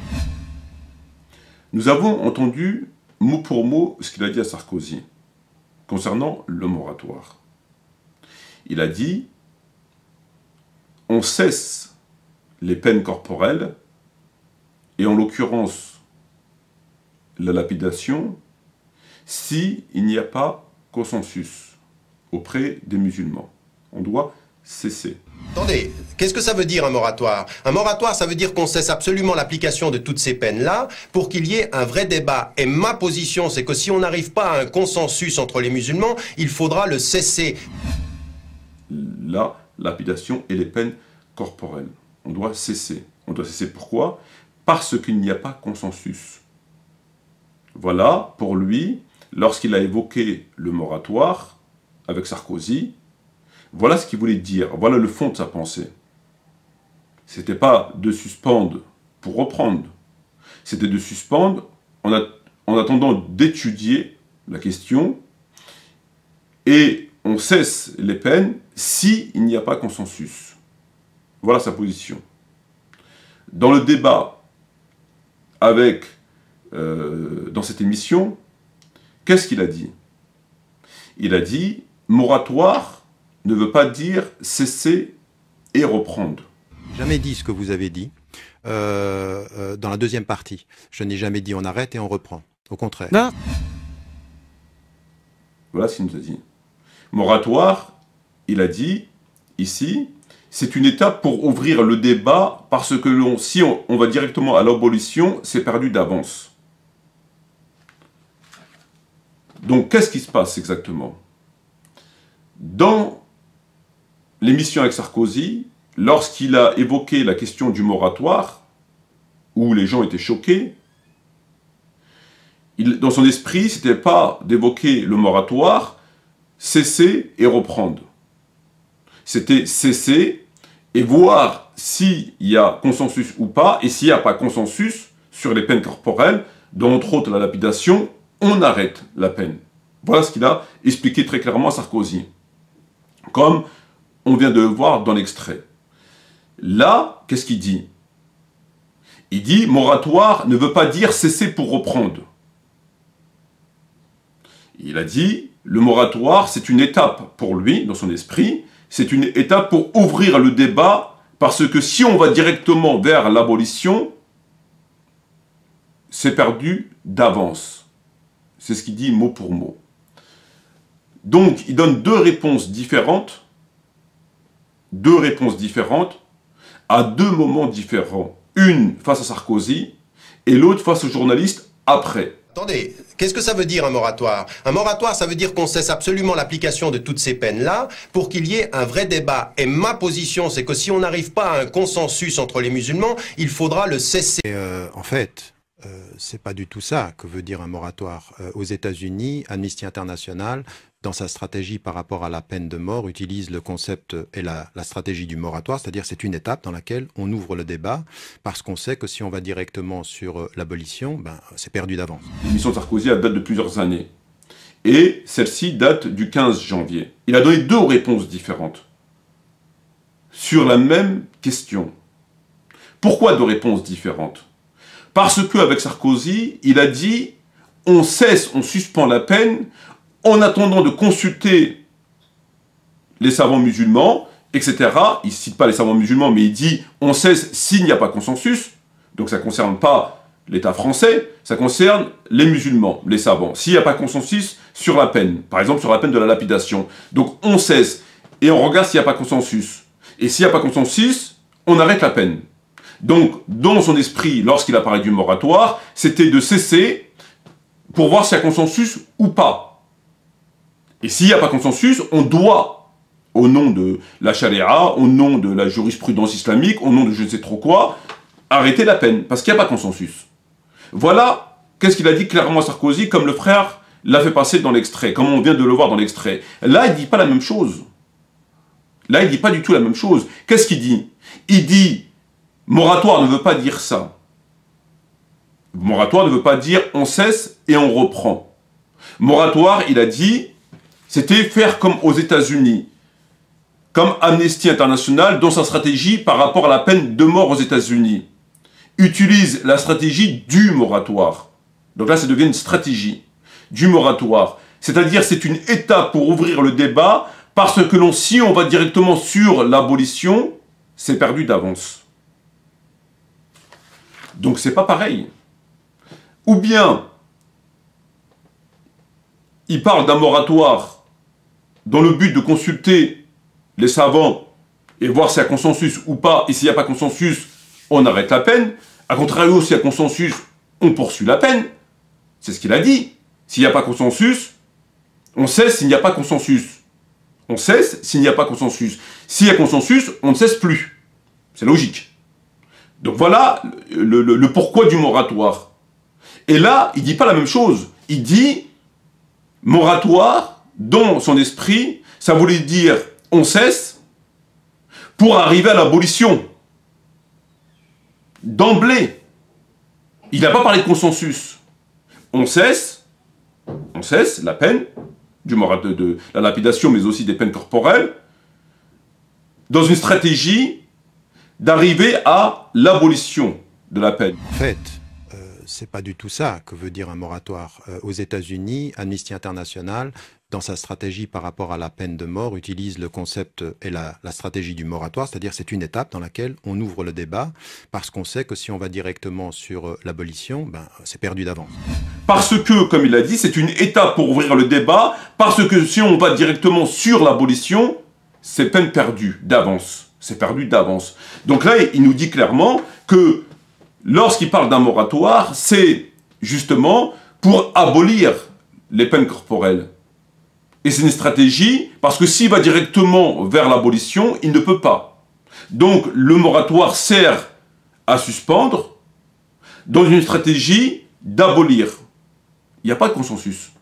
S2: Nous avons entendu mot pour mot ce qu'il a dit à Sarkozy concernant le moratoire. Il a dit... on cesse les peines corporelles, et en l'occurrence la lapidation, s'il n'y a pas consensus auprès des musulmans. On doit cesser.
S16: Attendez, qu'est-ce que ça veut dire un moratoire? Un moratoire, ça veut dire qu'on cesse absolument l'application de toutes ces peines-là pour qu'il y ait un vrai débat. Et ma position, c'est que si on n'arrive pas à un consensus entre les musulmans, il faudra le cesser.
S2: La lapidation et les peines corporelles. On doit cesser. On doit cesser pourquoi? Parce qu'il n'y a pas consensus. Voilà, pour lui, lorsqu'il a évoqué le moratoire avec Sarkozy, voilà ce qu'il voulait dire, voilà le fond de sa pensée. C'était pas de suspendre pour reprendre, c'était de suspendre en attendant d'étudier la question, et on cesse les peines s'il n'y a pas consensus. Voilà sa position. Dans le débat avec, dans cette émission, qu'est-ce qu'il a dit? Il a dit, moratoire ne veut pas dire cesser et reprendre.
S14: Jamais dit ce que vous avez dit dans la deuxième partie. Je n'ai jamais dit on arrête et on reprend. Au contraire.
S2: Non. Voilà ce qu'il nous a dit. Moratoire, il a dit, ici, c'est une étape pour ouvrir le débat parce que si on va directement à l'abolition, c'est perdu d'avance. Donc, qu'est-ce qui se passe exactement? Dans l'émission avec Sarkozy, lorsqu'il a évoqué la question du moratoire, où les gens étaient choqués, dans son esprit, ce n'était pas d'évoquer le moratoire, cesser et reprendre. C'était cesser et voir s'il y a consensus ou pas, et s'il n'y a pas consensus sur les peines corporelles, dont entre autres la lapidation, on arrête la peine. Voilà ce qu'il a expliqué très clairement à Sarkozy. Comme on vient de le voir dans l'extrait. Là, qu'est-ce qu'il dit? Il dit, moratoire ne veut pas dire cesser pour reprendre. Il a dit, le moratoire, c'est une étape pour lui, dans son esprit, c'est une étape pour ouvrir le débat, parce que si on va directement vers l'abolition, c'est perdu d'avance. C'est ce qu'il dit mot pour mot. Donc, il donne deux réponses différentes à deux moments différents. Une face à Sarkozy et l'autre face aux journalistes après.
S16: Attendez, qu'est-ce que ça veut dire un moratoire? Un moratoire, ça veut dire qu'on cesse absolument l'application de toutes ces peines-là pour qu'il y ait un vrai débat. Et ma position, c'est que si on n'arrive pas à un consensus entre les musulmans, il faudra le cesser.
S14: En fait, c'est pas du tout ça que veut dire un moratoire. Aux États-Unis, Amnesty International, dans sa stratégie par rapport à la peine de mort, utilise le concept et la stratégie du moratoire, c'est-à-dire c'est une étape dans laquelle on ouvre le débat, parce qu'on sait que si on va directement sur l'abolition, ben, c'est perdu d'avance.
S2: L'émission de Sarkozy date de plusieurs années, et celle-ci date du 15 janvier. Il a donné deux réponses différentes sur la même question. Pourquoi deux réponses différentes? Parce qu'avec Sarkozy, il a dit « on cesse, on suspend la peine » en attendant de consulter les savants musulmans, etc. Il ne cite pas les savants musulmans, mais il dit « on cesse s'il n'y a pas consensus ». Donc ça ne concerne pas l'État français, ça concerne les musulmans, les savants. S'il n'y a pas consensus sur la peine, par exemple sur la peine de la lapidation. Donc on cesse et on regarde s'il n'y a pas consensus. Et s'il n'y a pas consensus, on arrête la peine. Donc dans son esprit, lorsqu'il a parlé du moratoire, c'était de cesser pour voir s'il y a consensus ou pas. Et s'il n'y a pas consensus, on doit, au nom de la charia, au nom de la jurisprudence islamique, au nom de je ne sais trop quoi, arrêter la peine, parce qu'il n'y a pas consensus. Voilà, qu'est-ce qu'il a dit clairement à Sarkozy, comme le frère l'a fait passer dans l'extrait, comme on vient de le voir dans l'extrait. Là, il ne dit pas la même chose. Là, il ne dit pas du tout la même chose. Qu'est-ce qu'il dit? Il dit, moratoire ne veut pas dire ça. Moratoire ne veut pas dire on cesse et on reprend. Moratoire, il a dit, c'était faire comme aux États-Unis, comme Amnesty International dans sa stratégie par rapport à la peine de mort aux États-Unis. Utilise la stratégie du moratoire. Donc là, ça devient une stratégie du moratoire. C'est-à-dire, c'est une étape pour ouvrir le débat, parce que si on va directement sur l'abolition, c'est perdu d'avance. Donc c'est pas pareil. Ou bien, il parle d'un moratoire dans le but de consulter les savants et voir s'il y a consensus ou pas, et s'il n'y a pas consensus, on arrête la peine. A contrario, s'il y a consensus, on poursuit la peine. C'est ce qu'il a dit. S'il n'y a pas consensus, on cesse s'il n'y a pas consensus. On cesse s'il n'y a pas consensus. S'il y a consensus, on ne cesse plus. C'est logique. Donc voilà le pourquoi du moratoire. Et là, il ne dit pas la même chose. Il dit, moratoire, dans son esprit, ça voulait dire on cesse pour arriver à l'abolition. D'emblée. Il n'a pas parlé de consensus. On cesse la peine, de la lapidation, mais aussi des peines corporelles, dans une stratégie d'arriver à l'abolition de la peine.
S14: En fait, c'est pas du tout ça que veut dire un moratoire. Aux États-Unis, Amnesty International, dans sa stratégie par rapport à la peine de mort, utilise le concept et la stratégie du moratoire, c'est-à-dire c'est une étape dans laquelle on ouvre le débat, parce qu'on sait que si on va directement sur l'abolition, c'est perdu d'avance.
S2: Parce que, comme il a dit, c'est une étape pour ouvrir le débat, parce que si on va directement sur l'abolition, c'est peine perdue d'avance. C'est perdu d'avance. Donc là, il nous dit clairement que lorsqu'il parle d'un moratoire, c'est justement pour abolir les peines corporelles. Et c'est une stratégie, parce que s'il va directement vers l'abolition, il ne peut pas. Donc le moratoire sert à suspendre dans une stratégie d'abolir. Il n'y a pas de consensus.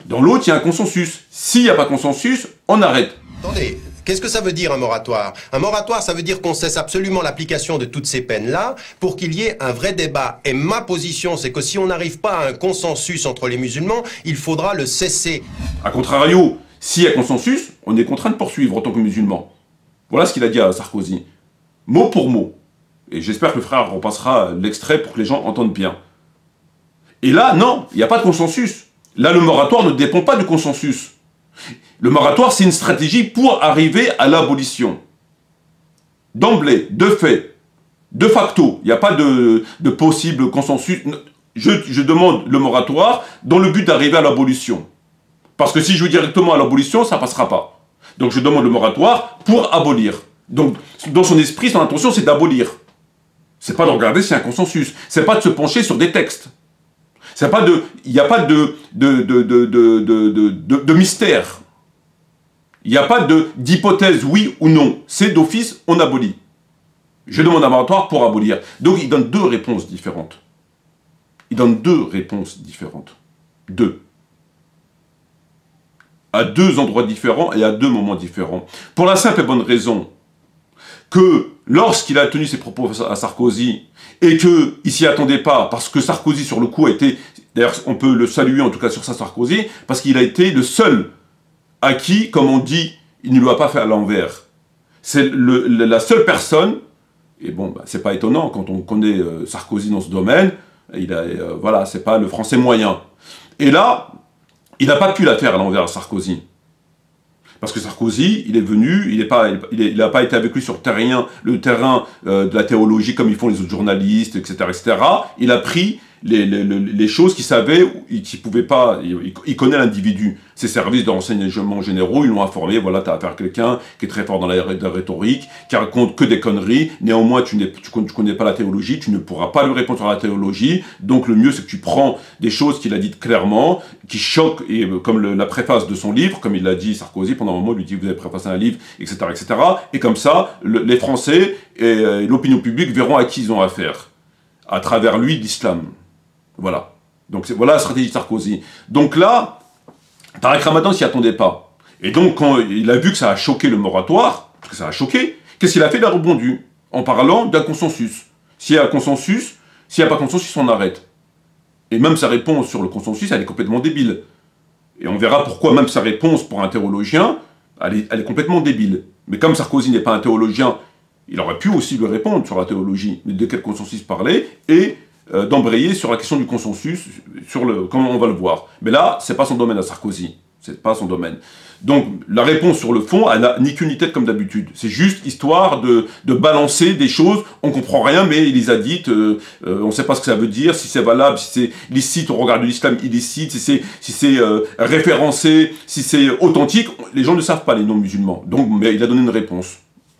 S2: Dans l'autre, il y a un consensus. S'il n'y a pas de consensus, on arrête.
S16: Attendez, qu'est-ce que ça veut dire un moratoire? Un moratoire, ça veut dire qu'on cesse absolument l'application de toutes ces peines-là pour qu'il y ait un vrai débat. Et ma position, c'est que si on n'arrive pas à un consensus entre les musulmans, il faudra le cesser.
S2: A contrario, s'il y a consensus, on est contraint de poursuivre en tant que musulman. Voilà ce qu'il a dit à Sarkozy. Mot pour mot. Et j'espère que le frère repassera l'extrait pour que les gens entendent bien. Et là, non, il n'y a pas de consensus. Là, le moratoire ne dépend pas du consensus. Le moratoire, c'est une stratégie pour arriver à l'abolition. D'emblée, de fait, de facto, il n'y a pas de possible consensus. Je demande le moratoire dans le but d'arriver à l'abolition. Parce que si je veux directement à l'abolition, ça ne passera pas. Donc je demande le moratoire pour abolir. Donc dans son esprit, son intention, c'est d'abolir. C'est pas de regarder s'il y a un consensus. C'est pas de se pencher sur des textes. C'est pas il n'y a pas de mystère. Il n'y a pas d'hypothèse oui ou non. C'est d'office, on abolit. Je demande un moratoire pour abolir. Donc il donne deux réponses différentes. Il donne deux réponses différentes. Deux. À deux endroits différents et à deux moments différents. Pour la simple et bonne raison que lorsqu'il a tenu ses propos à Sarkozy et qu'il ne s'y attendait pas, parce que Sarkozy sur le coup a été, d'ailleurs on peut le saluer en tout cas sur ça Sarkozy, parce qu'il a été le seul à qui, comme on dit, il ne lui a pas fait à l'envers. C'est la seule personne, et bon, c'est pas étonnant quand on connaît Sarkozy dans ce domaine, voilà, c'est pas le français moyen. Et là, il n'a pas pu la faire à l'envers à Sarkozy. Parce que Sarkozy, il est venu, il n'a pas été avec lui sur le terrain de la théologie comme ils font les autres journalistes, etc., etc. Il a pris les choses qu'il savait, qu'il pouvait pas, il connaît l'individu. Ses services de renseignement généraux, ils l'ont informé, voilà, tu as affaire à quelqu'un qui est très fort dans la rhétorique, qui raconte que des conneries, néanmoins tu connais pas la théologie, tu ne pourras pas lui répondre sur la théologie, donc le mieux c'est que tu prends des choses qu'il a dites clairement, qui choquent, et comme la préface de son livre, comme il l'a dit Sarkozy, pendant un moment il lui dit vous avez préfacé un livre, etc. etc. Et comme ça, les Français et l'opinion publique verront à qui ils ont affaire, à travers lui l'islam. Voilà. Donc voilà la stratégie de Sarkozy. Donc là, Tarek Ramadan s'y attendait pas. Et donc quand il a vu que ça a choqué le moratoire, parce que ça a choqué, qu'est-ce qu'il a fait? Il a rebondi en parlant d'un consensus. S'il y a un consensus, s'il n'y a pas de consensus, on arrête. Et même sa réponse sur le consensus, elle est complètement débile. Et on verra pourquoi même sa réponse pour un théologien, elle est complètement débile. Mais comme Sarkozy n'est pas un théologien, il aurait pu aussi lui répondre sur la théologie, de quel consensus parler, et d'embrayer sur la question du consensus, sur comment on va le voir. Mais là, c'est pas son domaine à Sarkozy. C'est pas son domaine. Donc, la réponse sur le fond, elle n'a ni queue ni tête comme d'habitude. C'est juste histoire de balancer des choses, on comprend rien, mais il les a dites, on sait pas ce que ça veut dire, si c'est valable, si c'est licite au regard de l'islam illicite, si c'est référencé, si c'est authentique, les gens ne savent pas, les non-musulmans. Donc, mais il a donné une réponse.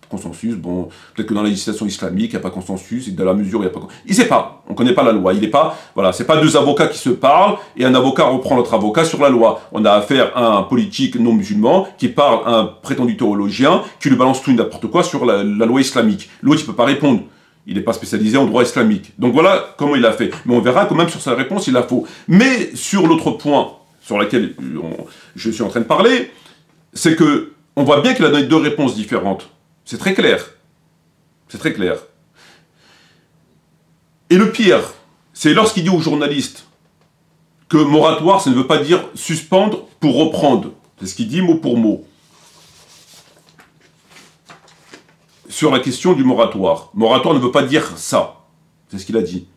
S2: Consensus, bon, peut-être que dans la législation islamique, il n'y a pas consensus, et dans la mesure, il n'y a pas... Il ne sait pas, on ne connaît pas la loi, il n'est pas... Voilà, c'est pas deux avocats qui se parlent, et un avocat reprend l'autre avocat sur la loi. On a affaire à un politique non-musulman, qui parle à un prétendu théologien, qui lui balance tout et n'importe quoi sur la loi islamique. L'autre, il ne peut pas répondre. Il n'est pas spécialisé en droit islamique. Donc voilà comment il a fait. Mais on verra quand même sur sa réponse, il a faux. Mais sur l'autre point, sur lequel je suis en train de parler, c'est que on voit bien qu'il a donné deux réponses différentes. C'est très clair. C'est très clair. Et le pire, c'est lorsqu'il dit aux journalistes que moratoire, ça ne veut pas dire suspendre pour reprendre. C'est ce qu'il dit mot pour mot. Sur la question du moratoire. Moratoire ne veut pas dire ça. C'est ce qu'il a dit.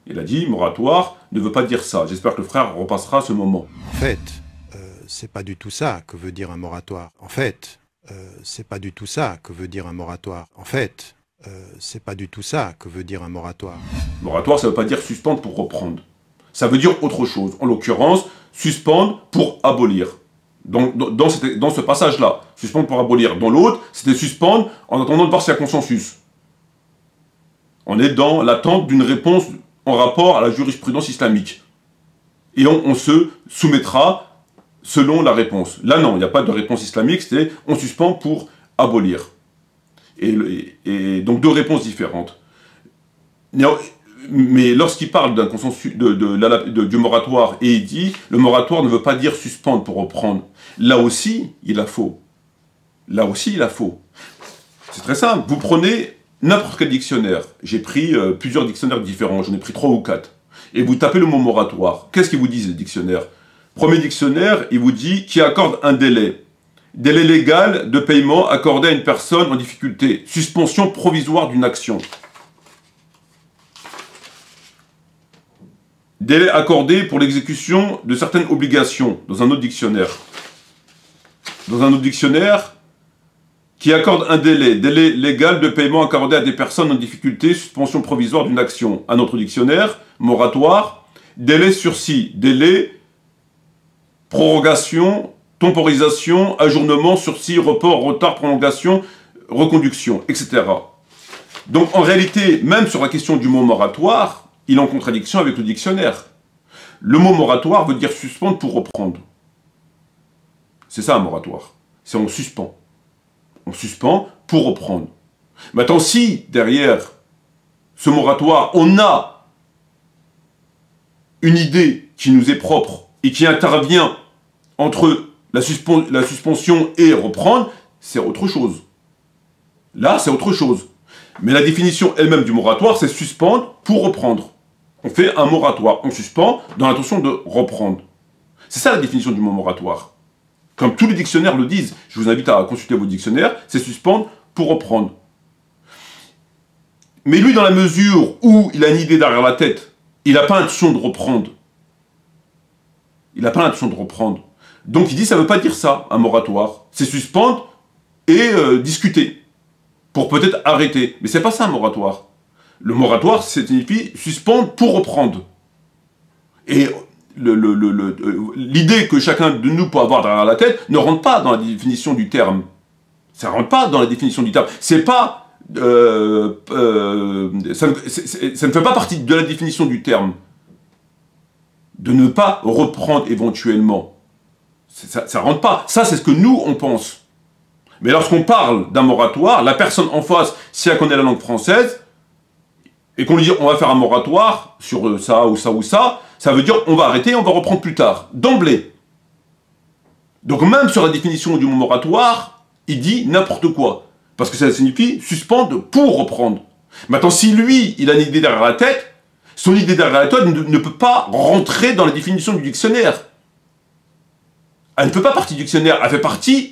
S2: Il a dit moratoire ne veut pas dire ça. J'espère que le frère repassera ce moment.
S14: En fait, c'est pas du tout ça que veut dire un moratoire. En fait... c'est pas du tout ça que veut dire un moratoire. En fait, c'est pas du tout ça que veut dire un moratoire.
S2: Moratoire, ça veut pas dire suspendre pour reprendre. Ça veut dire autre chose. En l'occurrence, suspendre pour abolir. Donc, dans ce passage-là, suspendre pour abolir. Dans l'autre, c'était suspendre en attendant de voir s'il y a consensus. On est dans l'attente d'une réponse en rapport à la jurisprudence islamique. Et on se soumettra selon la réponse. Là, non, il n'y a pas de réponse islamique, c'est on suspend pour abolir. Et donc, deux réponses différentes. Mais lorsqu'il parle d'un consensus du moratoire, et il dit, le moratoire ne veut pas dire suspendre pour reprendre. Là aussi, il a faux. Là aussi, il a faux. C'est très simple. Vous prenez n'importe quel dictionnaire. J'ai pris plusieurs dictionnaires différents, j'en ai pris 3 ou 4. Et vous tapez le mot moratoire. Qu'est-ce qu'ils vous disent, les dictionnaires? Premier dictionnaire, il vous dit qui accorde un délai. Délai légal de paiement accordé à une personne en difficulté. Suspension provisoire d'une action. Délai accordé pour l'exécution de certaines obligations, dans un autre dictionnaire. Dans un autre dictionnaire, qui accorde un délai. Délai légal de paiement accordé à des personnes en difficulté. Suspension provisoire d'une action. Un autre dictionnaire, moratoire. Délai sursis. Délai... prorogation, temporisation, ajournement, sursis, report, retard, prolongation, reconduction, etc. Donc en réalité, même sur la question du mot moratoire, il est en contradiction avec le dictionnaire. Le mot moratoire veut dire suspendre pour reprendre. C'est ça un moratoire. C'est on suspend. On suspend pour reprendre. Maintenant, si derrière ce moratoire, on a une idée qui nous est propre et qui intervient entre la suspension et reprendre, c'est autre chose. Là, c'est autre chose. Mais la définition elle-même du moratoire, c'est suspendre pour reprendre. On fait un moratoire, on suspend dans l'intention de reprendre. C'est ça la définition du mot moratoire. Comme tous les dictionnaires le disent, je vous invite à consulter vos dictionnaires, c'est suspendre pour reprendre. Mais lui, dans la mesure où il a une idée derrière la tête, il n'a pas l'intention de reprendre. Il n'a pas l'intention de reprendre. Donc il dit, ça ne veut pas dire ça, un moratoire. C'est suspendre et discuter. Pour peut-être arrêter. Mais c'est pas ça un moratoire. Le moratoire, ça signifie suspendre pour reprendre. Et l'idée que chacun de nous peut avoir derrière la tête ne rentre pas dans la définition du terme. Ça rentre pas dans la définition du terme. C'est pas, ça ne fait pas partie de la définition du terme. De ne pas reprendre éventuellement. Ça rentre pas. Ça, c'est ce que nous, on pense. Mais lorsqu'on parle d'un moratoire, la personne en face, si elle connaît la langue française, et qu'on lui dit on va faire un moratoire sur ça ou ça ou ça, ça veut dire on va arrêter, on va reprendre plus tard, d'emblée. Donc même sur la définition du mot moratoire, il dit n'importe quoi. Parce que ça signifie suspendre pour reprendre. Maintenant, si lui, il a une idée derrière la tête, son idée derrière la tête ne peut pas rentrer dans la définition du dictionnaire. Elle ne fait pas partie du dictionnaire, elle fait partie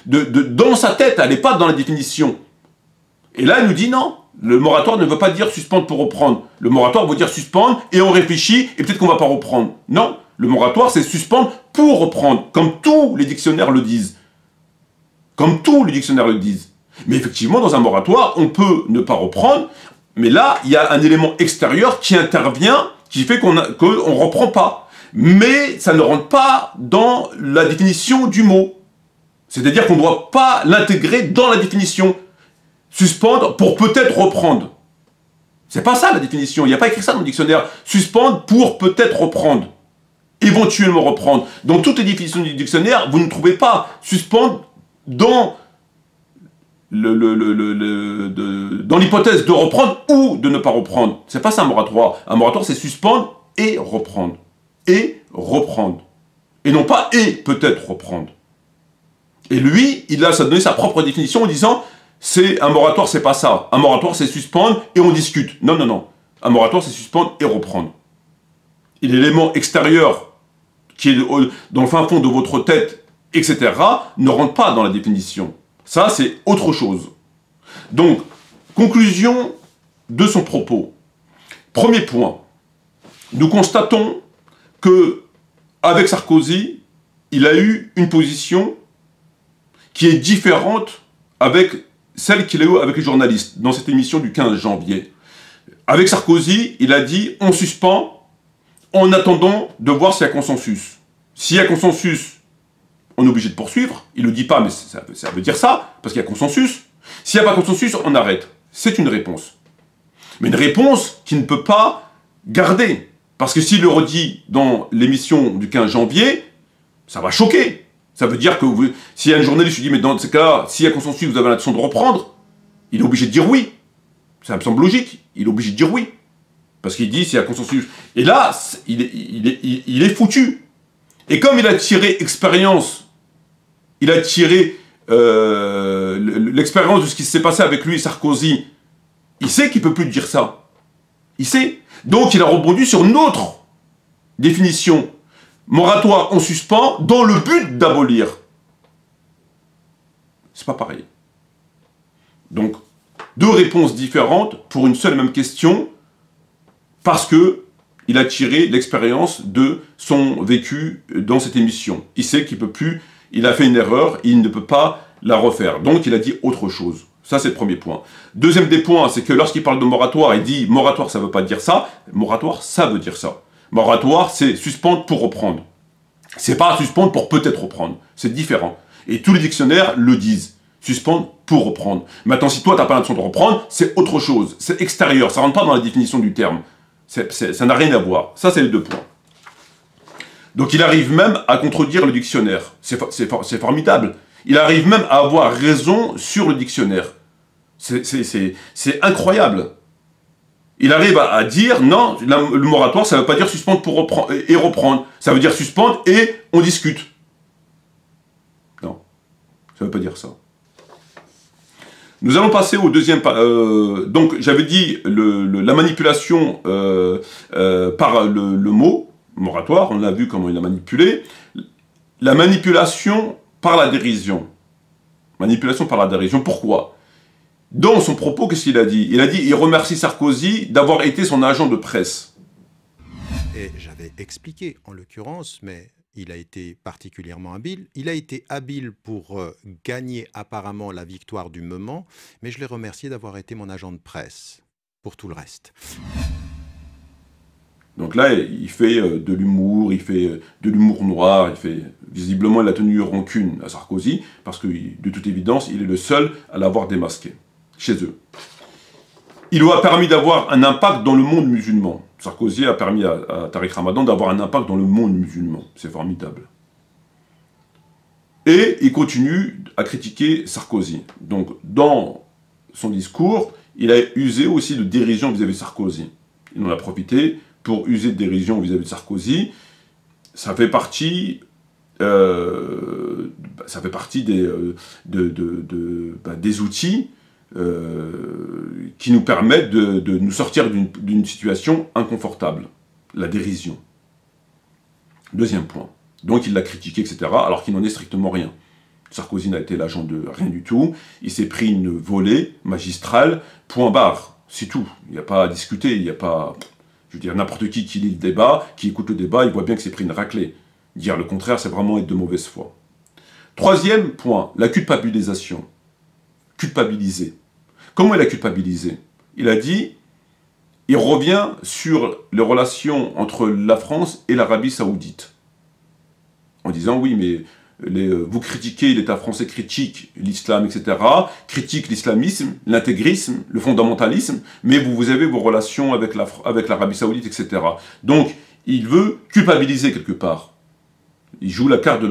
S2: dans sa tête, elle n'est pas dans la définition. Et là, elle nous dit non, le moratoire ne veut pas dire suspendre pour reprendre. Le moratoire veut dire suspendre et on réfléchit et peut-être qu'on ne va pas reprendre. Non, le moratoire c'est suspendre pour reprendre, comme tous les dictionnaires le disent. Comme tous les dictionnaires le disent. Mais effectivement, dans un moratoire, on peut ne pas reprendre, mais là, il y a un élément extérieur qui intervient, qui fait qu'on ne reprend pas. Mais ça ne rentre pas dans la définition du mot. C'est-à-dire qu'on ne doit pas l'intégrer dans la définition. Suspendre pour peut-être reprendre. C'est pas ça la définition, il n'y a pas écrit ça dans le dictionnaire. Suspendre pour peut-être reprendre. Éventuellement reprendre. Dans toutes les définitions du dictionnaire, vous ne trouvez pas suspendre dans l'hypothèse de reprendre ou de ne pas reprendre. C'est pas ça un moratoire. Un moratoire c'est suspendre et reprendre. Et reprendre. Et non pas et peut-être reprendre. Et lui, il a donné sa propre définition en disant c'est un moratoire, c'est pas ça. Un moratoire, c'est suspendre et on discute. Non, non, non. Un moratoire, c'est suspendre et reprendre. Et l'élément extérieur qui est dans le fin fond de votre tête, etc., ne rentre pas dans la définition. Ça, c'est autre chose. Donc, conclusion de son propos. Premier point. Nous constatons que, avec Sarkozy, il a eu une position qui est différente avec celle qu'il a eue avec les journalistes dans cette émission du 15 janvier. Avec Sarkozy, il a dit on suspend en attendant de voir s'il y a consensus. S'il y a consensus, on est obligé de poursuivre. Il ne le dit pas, mais ça veut dire ça, parce qu'il y a consensus. S'il n'y a pas consensus, on arrête. C'est une réponse. Mais une réponse qui ne peut pas garder. Parce que s'il le redit dans l'émission du 15 janvier, ça va choquer. Ça veut dire que si un journaliste lui dit, mais dans ce cas-là, s'il y a consensus, vous avez l'intention de reprendre, il est obligé de dire oui. Ça me semble logique. Il est obligé de dire oui. Parce qu'il dit, s'il y a consensus. Et là, il est foutu. Et comme il a tiré expérience, il a tiré l'expérience de ce qui s'est passé avec lui et Sarkozy, il sait qu'il ne peut plus dire ça. Il sait. Donc il a rebondi sur une autre définition. Moratoire en suspens dans le but d'abolir. C'est pas pareil. Donc, deux réponses différentes pour une seule et même question, parce que il a tiré l'expérience de son vécu dans cette émission. Il sait qu'il peut plus, il a fait une erreur, il ne peut pas la refaire. Donc il a dit autre chose. Ça, c'est le premier point. Deuxième des points, c'est que lorsqu'il parle de moratoire, il dit moratoire, ça ne veut pas dire ça. Moratoire, ça veut dire ça. Moratoire, c'est suspendre pour reprendre. C'est pas suspendre pour peut-être reprendre. C'est différent. Et tous les dictionnaires le disent. Suspendre pour reprendre. Maintenant, si toi, tu n'as pas l'intention de reprendre, c'est autre chose. C'est extérieur. Ça ne rentre pas dans la définition du terme. Ça n'a rien à voir. Ça, c'est les deux points. Donc, il arrive même à contredire le dictionnaire. C'est formidable. Il arrive même à avoir raison sur le dictionnaire. C'est incroyable. Il arrive à dire, non, le moratoire, ça ne veut pas dire suspendre pour reprendre et reprendre. Ça veut dire suspendre et on discute. Non, ça ne veut pas dire ça. Nous allons passer au deuxième... donc, j'avais dit la manipulation par le mot, moratoire, on a vu comment il a manipulé. La manipulation par la dérision. Manipulation par la dérision, pourquoi ? Dans son propos, qu'est-ce qu'il a dit ? Il a dit, il remercie Sarkozy d'avoir été son agent de presse.
S14: Et j'avais expliqué, en l'occurrence, mais il a été particulièrement habile. Il a été habile pour gagner apparemment la victoire du moment, mais je l'ai remercié d'avoir été mon agent de presse pour tout le reste.
S2: Donc là, il fait de l'humour, il fait de l'humour noir, il fait... Visiblement, il a tenu rancune à Sarkozy, parce que, de toute évidence, il est le seul à l'avoir démasqué, chez eux. Il lui a permis d'avoir un impact dans le monde musulman. Sarkozy a permis à Tariq Ramadan d'avoir un impact dans le monde musulman. C'est formidable. Et il continue à critiquer Sarkozy. Donc, dans son discours, il a usé aussi de dérision vis-à-vis de Sarkozy. Il en a profité pour user de dérision vis-à-vis de Sarkozy. Ça fait partie des outils qui nous permettent de nous sortir d'une situation inconfortable, la dérision. Deuxième point. Donc il l'a critiqué, etc., alors qu'il n'en est strictement rien. Sarkozy n'a été l'agent de rien du tout, il s'est pris une volée magistrale, point barre, c'est tout. Il n'y a pas à discuter, il n'y a pas... Je veux dire, n'importe qui lit le débat, qui écoute le débat, il voit bien que c'est pris une raclée. Dire le contraire, c'est vraiment être de mauvaise foi. Troisième point, la culpabilisation. Culpabiliser. Comment il a culpabilisé? Il a dit, il revient sur les relations entre la France et l'Arabie Saoudite. En disant, oui, mais vous critiquez, l'État français critique l'islam, etc., critique l'islamisme, l'intégrisme, le fondamentalisme, mais vous avez vos relations avec l'Arabie Saoudite, etc. Donc, il veut culpabiliser quelque part. Il joue la carte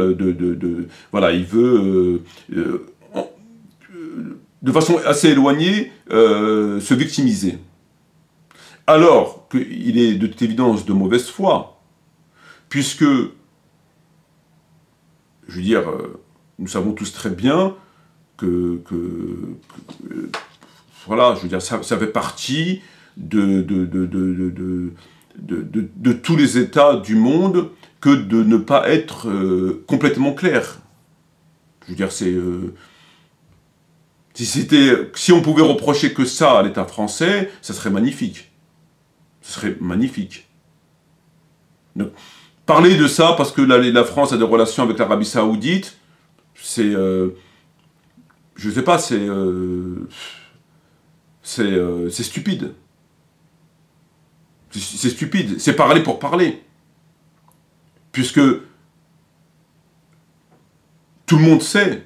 S2: voilà, il veut, de façon assez éloignée, se victimiser. Alors qu'il est de toute évidence de mauvaise foi, puisque, je veux dire, nous savons tous très bien que voilà, je veux dire, ça fait partie de tous les États du monde que de ne pas être complètement clair. Je veux dire, c'est... si on pouvait reprocher que ça à l'État français, ça serait magnifique. Ce serait magnifique. Donc, parler de ça parce que la France a des relations avec l'Arabie Saoudite, c'est... je sais pas, c'est stupide. C'est stupide. C'est parler pour parler. Puisque tout le monde sait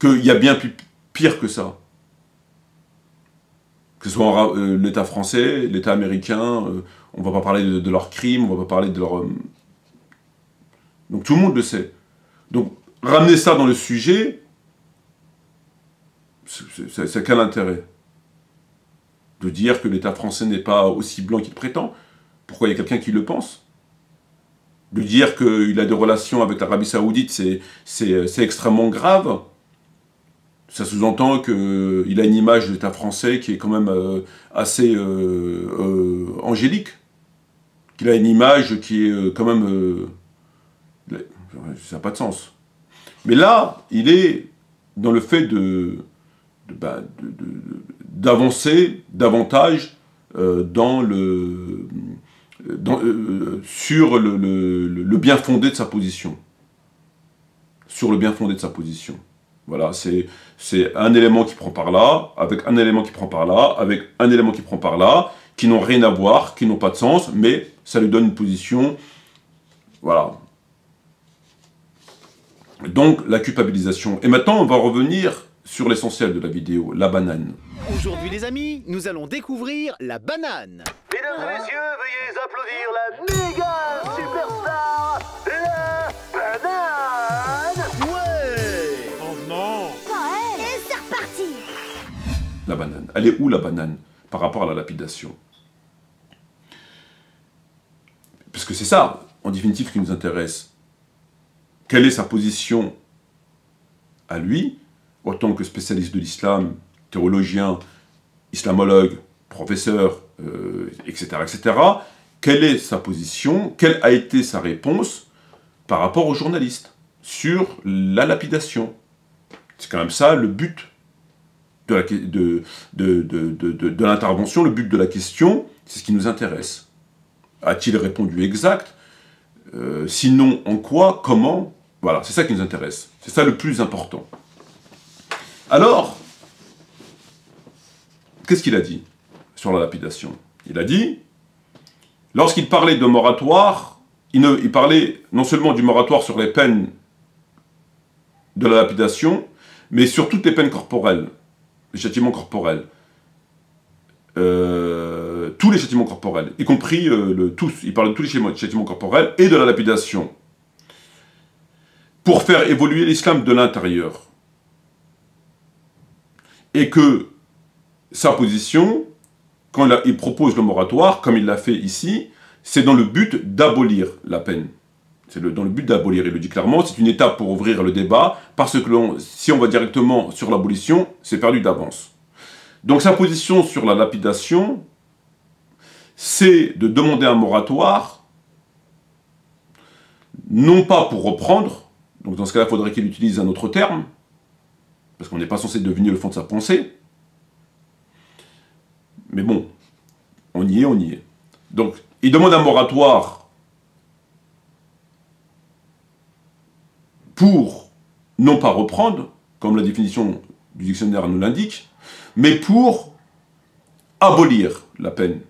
S2: qu'il y a bien pire que ça. Que ce soit l'État français, l'État américain, on ne va pas parler de leurs crimes, on ne va pas parler de leur... Donc tout le monde le sait. Donc ramener ça dans le sujet, c'est quel intérêt? De dire que l'État français n'est pas aussi blanc qu'il prétend? Pourquoi il y a quelqu'un qui le pense? De dire qu'il a des relations avec l'Arabie Saoudite, c'est extrêmement grave. Ça sous-entend qu'il a une image de l'État français qui est quand même assez angélique. Qu'il a une image qui est quand même... ça n'a pas de sens. Mais là, il est dans le fait d'avancer davantage sur le bien fondé de sa position. Sur le bien fondé de sa position. Voilà, c'est un élément qui prend par là, avec un élément qui prend par là, avec un élément qui prend par là, qui n'ont rien à voir, qui n'ont pas de sens, mais ça lui donne une position, voilà. Donc, la culpabilisation. Et maintenant, on va revenir sur l'essentiel de la vidéo, la banane.
S19: Aujourd'hui, les amis, nous allons découvrir la banane.
S20: Mesdames et messieurs, veuillez applaudir la méga superstar, la banane.
S19: Ouais.
S20: Oh non.
S5: Et c'est reparti.
S2: La banane. Elle est où, la banane, par rapport à la lapidation? Parce que c'est ça, en définitive, qui nous intéresse. Quelle est sa position à lui, en tant que spécialiste de l'islam, théologien, islamologue, professeur, etc., etc. Quelle est sa position? Quelle a été sa réponse par rapport aux journalistes sur la lapidation? C'est quand même ça le but de l'intervention, le but de la question, c'est ce qui nous intéresse. A-t-il répondu exact? Sinon, en quoi? Comment? Voilà, c'est ça qui nous intéresse. C'est ça le plus important. Alors, qu'est-ce qu'il a dit sur la lapidation? Il a dit, lorsqu'il parlait de moratoire, il parlait non seulement du moratoire sur les peines de la lapidation, mais sur toutes les peines corporelles, les châtiments corporels. Tous les châtiments corporels, y compris tous. Il parle de tous les châtiments corporels et de la lapidation, pour faire évoluer l'islam de l'intérieur. Et que sa position, quand il propose le moratoire, comme il l'a fait ici, c'est dans le but d'abolir la peine. C'est dans le but d'abolir. Il le dit clairement, c'est une étape pour ouvrir le débat, parce que si on va directement sur l'abolition, c'est perdu d'avance. Donc sa position sur la lapidation, c'est de demander un moratoire, non pas pour reprendre, donc dans ce cas-là, il faudrait qu'il utilise un autre terme, parce qu'on n'est pas censé deviner le fond de sa pensée. Mais bon, on y est, on y est. Donc, il demande un moratoire pour, non pas reprendre, comme la définition du dictionnaire nous l'indique, mais pour abolir la peine.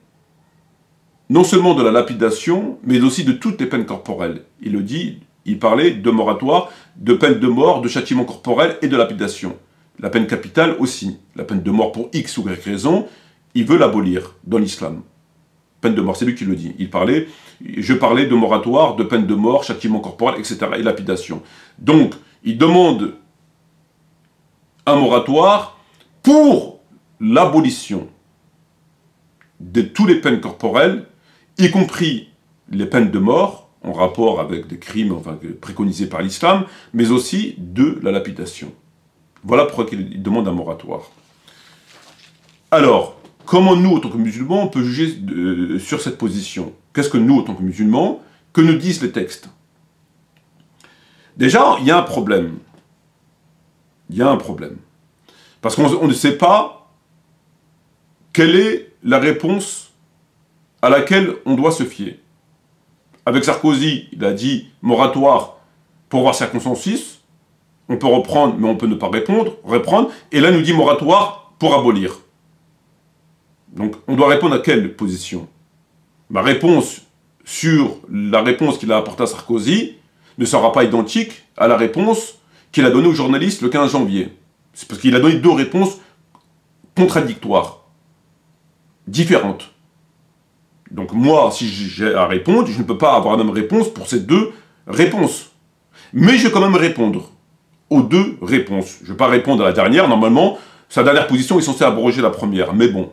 S2: Non seulement de la lapidation, mais aussi de toutes les peines corporelles. Il le dit, il parlait de moratoire, de peine de mort, de châtiment corporel et de lapidation. La peine capitale aussi. La peine de mort pour X ou Y raison, il veut l'abolir dans l'islam. Peine de mort, c'est lui qui le dit. Je parlais de moratoire, de peine de mort, châtiment corporel, etc. et lapidation. Donc, il demande un moratoire pour l'abolition de toutes les peines corporelles, y compris les peines de mort, en rapport avec des crimes préconisés par l'islam, mais aussi de la lapidation. Voilà pourquoi il demande un moratoire. Alors, comment nous, en tant que musulmans, on peut juger sur cette position? Qu'est-ce que nous, en tant que musulmans, que nous disent les textes? Déjà, il y a un problème. Il y a un problème. Parce qu'on ne sait pas quelle est la réponse à laquelle on doit se fier. Avec Sarkozy, il a dit moratoire pour voir si y a consensus. On peut reprendre, mais on peut ne pas reprendre. Et là, il nous dit moratoire pour abolir. Donc, on doit répondre à quelle position? Ma réponse sur la réponse qu'il a apportée à Sarkozy ne sera pas identique à la réponse qu'il a donnée aux journalistes le 15 janvier. C'est parce qu'il a donné deux réponses contradictoires, différentes. Donc moi, si j'ai à répondre, je ne peux pas avoir la même réponse pour ces deux réponses. Mais je vais quand même répondre aux deux réponses. Je ne vais pas répondre à la dernière. Normalement, sa dernière position est censée abroger la première. Mais bon,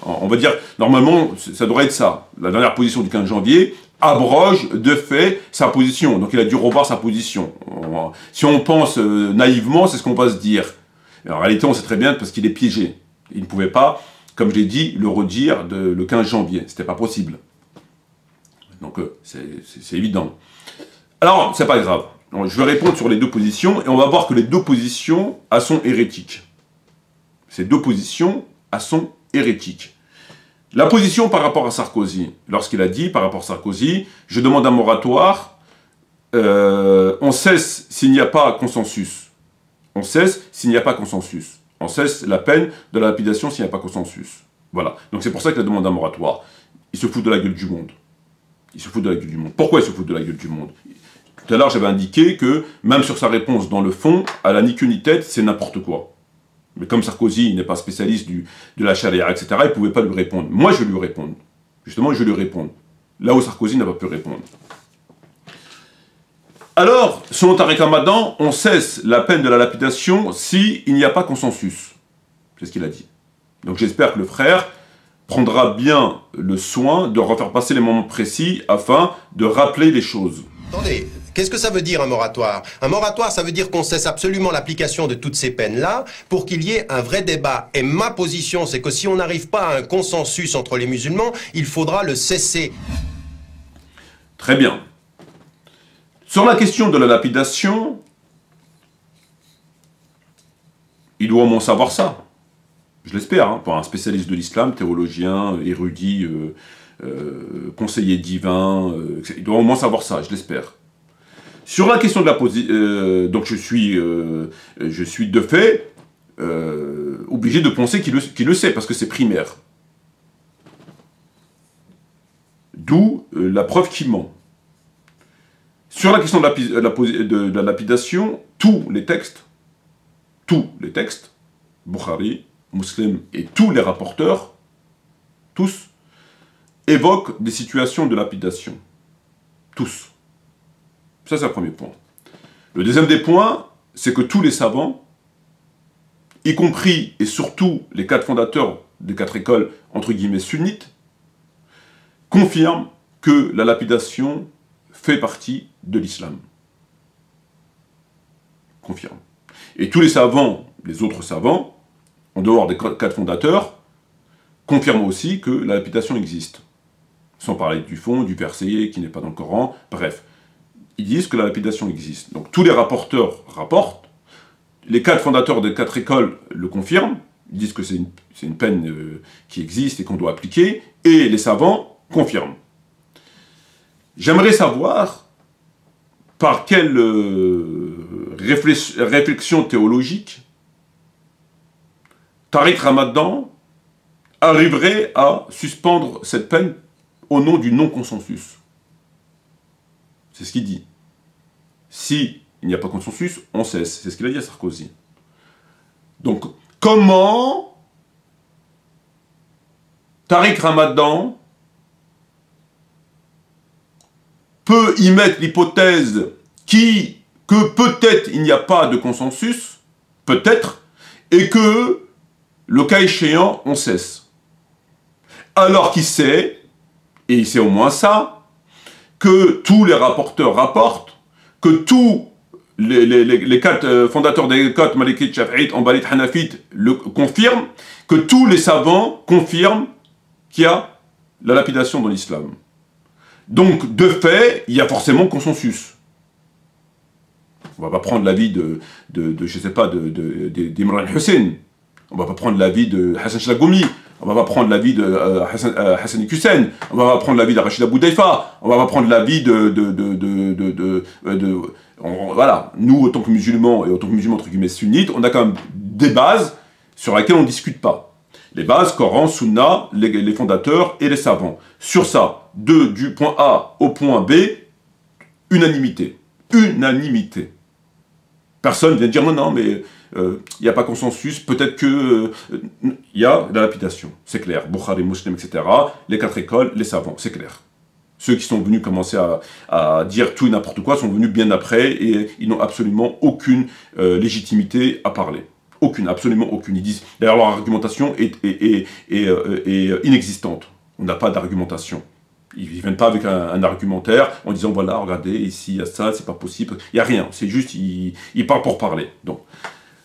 S2: on va dire, normalement, ça devrait être ça. La dernière position du 15 janvier abroge de fait sa position. Donc il a dû revoir sa position. Si on pense naïvement, c'est ce qu'on va se dire. Et en réalité, on sait très bien parce qu'il est piégé. Il ne pouvait pas, comme je l'ai dit, le redire le 15 janvier. C'était pas possible. Donc c'est évident. Alors, c'est pas grave. Donc, je vais répondre sur les deux positions et on va voir que les deux positions, elles sont hérétiques. Ces deux positions, elles sont hérétiques. La position par rapport à Sarkozy, lorsqu'il a dit par rapport à Sarkozy, je demande un moratoire, on cesse s'il n'y a pas consensus. On cesse s'il n'y a pas consensus. On cesse la peine de la lapidation s'il n'y a pas consensus. Voilà. Donc c'est pour ça qu'il a demandé un moratoire. Il se fout de la gueule du monde. Il se fout de la gueule du monde. Pourquoi il se fout de la gueule du monde? Tout à l'heure, j'avais indiqué que, même sur sa réponse dans le fond, elle a ni queue ni tête, c'est n'importe quoi. Mais comme Sarkozy n'est pas spécialiste de la charia, etc., il ne pouvait pas lui répondre. Moi, je vais lui répondre. Justement, je vais lui répondre. Là où Sarkozy n'a pas pu répondre. Alors, selon Tariq Ramadan, on cesse la peine de la lapidation s'il n'y a pas consensus. C'est ce qu'il a dit. Donc j'espère que le frère prendra bien le soin de refaire passer les moments précis afin de rappeler les choses.
S16: Attendez, qu'est-ce que ça veut dire un moratoire? Un moratoire, ça veut dire qu'on cesse absolument l'application de toutes ces peines-là pour qu'il y ait un vrai débat. Et ma position, c'est que si on n'arrive pas à un consensus entre les musulmans, il faudra le cesser.
S2: Très bien. Sur la question de la lapidation, il doit au moins savoir ça. Je l'espère, hein, pour un spécialiste de l'islam, théologien, érudit, conseiller divin, il doit au moins savoir ça, je l'espère. Sur la question de la position, donc je suis de fait obligé de penser qu'il le sait, parce que c'est primaire. D'où la preuve qui ment. Sur la question de la lapidation, tous les textes, Bukhari, Muslim et tous les rapporteurs, tous, évoquent des situations de lapidation. Tous. Ça, c'est le premier point. Le deuxième des points, c'est que tous les savants, y compris et surtout les 4 fondateurs des 4 écoles, entre guillemets, sunnites, confirment que la lapidation fait partie de l'islam. Confirme. Et tous les savants, les autres savants, en dehors des 4 fondateurs, confirment aussi que la lapidation existe. Sans parler du fond, du verset qui n'est pas dans le Coran, bref. Ils disent que la lapidation existe. Donc tous les rapporteurs rapportent, les 4 fondateurs des 4 écoles le confirment, ils disent que c'est une peine qui existe et qu'on doit appliquer, et les savants confirment. J'aimerais savoir par quelle réflexion théologique Tariq Ramadan arriverait à suspendre cette peine au nom du non-consensus. C'est ce qu'il dit. Si il n'y a pas de consensus, on cesse. C'est ce qu'il a dit à Sarkozy. Donc, comment Tariq Ramadan peut y mettre l'hypothèse que peut-être il n'y a pas de consensus, peut-être, et que, le cas échéant, on cesse. Alors qu'il sait, et il sait au moins ça, que tous les rapporteurs rapportent, que tous les 4 fondateurs des 4 Malikites, Shafi'ites, Hanbalites, Hanafites le confirment, que tous les savants confirment qu'il y a la lapidation dans l'islam. Donc, de fait, il y a forcément consensus. On va pas prendre l'avis je sais pas, d'Imran Hussein. On va pas prendre l'avis de Hassan Chlagoumi. On va pas prendre l'avis de Hassan Hussein. On va pas prendre l'avis de Rachida Boudaifa. On va pas prendre l'avis voilà. Nous, en tant que musulmans, et en tant que musulmans, entre guillemets, sunnites, on a quand même des bases sur lesquelles on ne discute pas. Les bases, Coran, Sunna, les fondateurs et les savants. Sur ça, du point A au point B, unanimité. Unanimité. Personne vient dire non, mais il n'y a pas consensus, peut-être que il y a la lapidation, c'est clair. Bukhari, Muslim, etc. Les 4 écoles, les savants, c'est clair. Ceux qui sont venus commencer à dire tout et n'importe quoi sont venus bien après et ils n'ont absolument aucune légitimité à parler. Aucune, absolument aucune. Ils disent, d'ailleurs leur argumentation est inexistante. On n'a pas d'argumentation. Ils ne viennent pas avec un argumentaire en disant, voilà, regardez, ici, il y a ça, c'est pas possible. Il n'y a rien, c'est juste, ils parlent pour parler.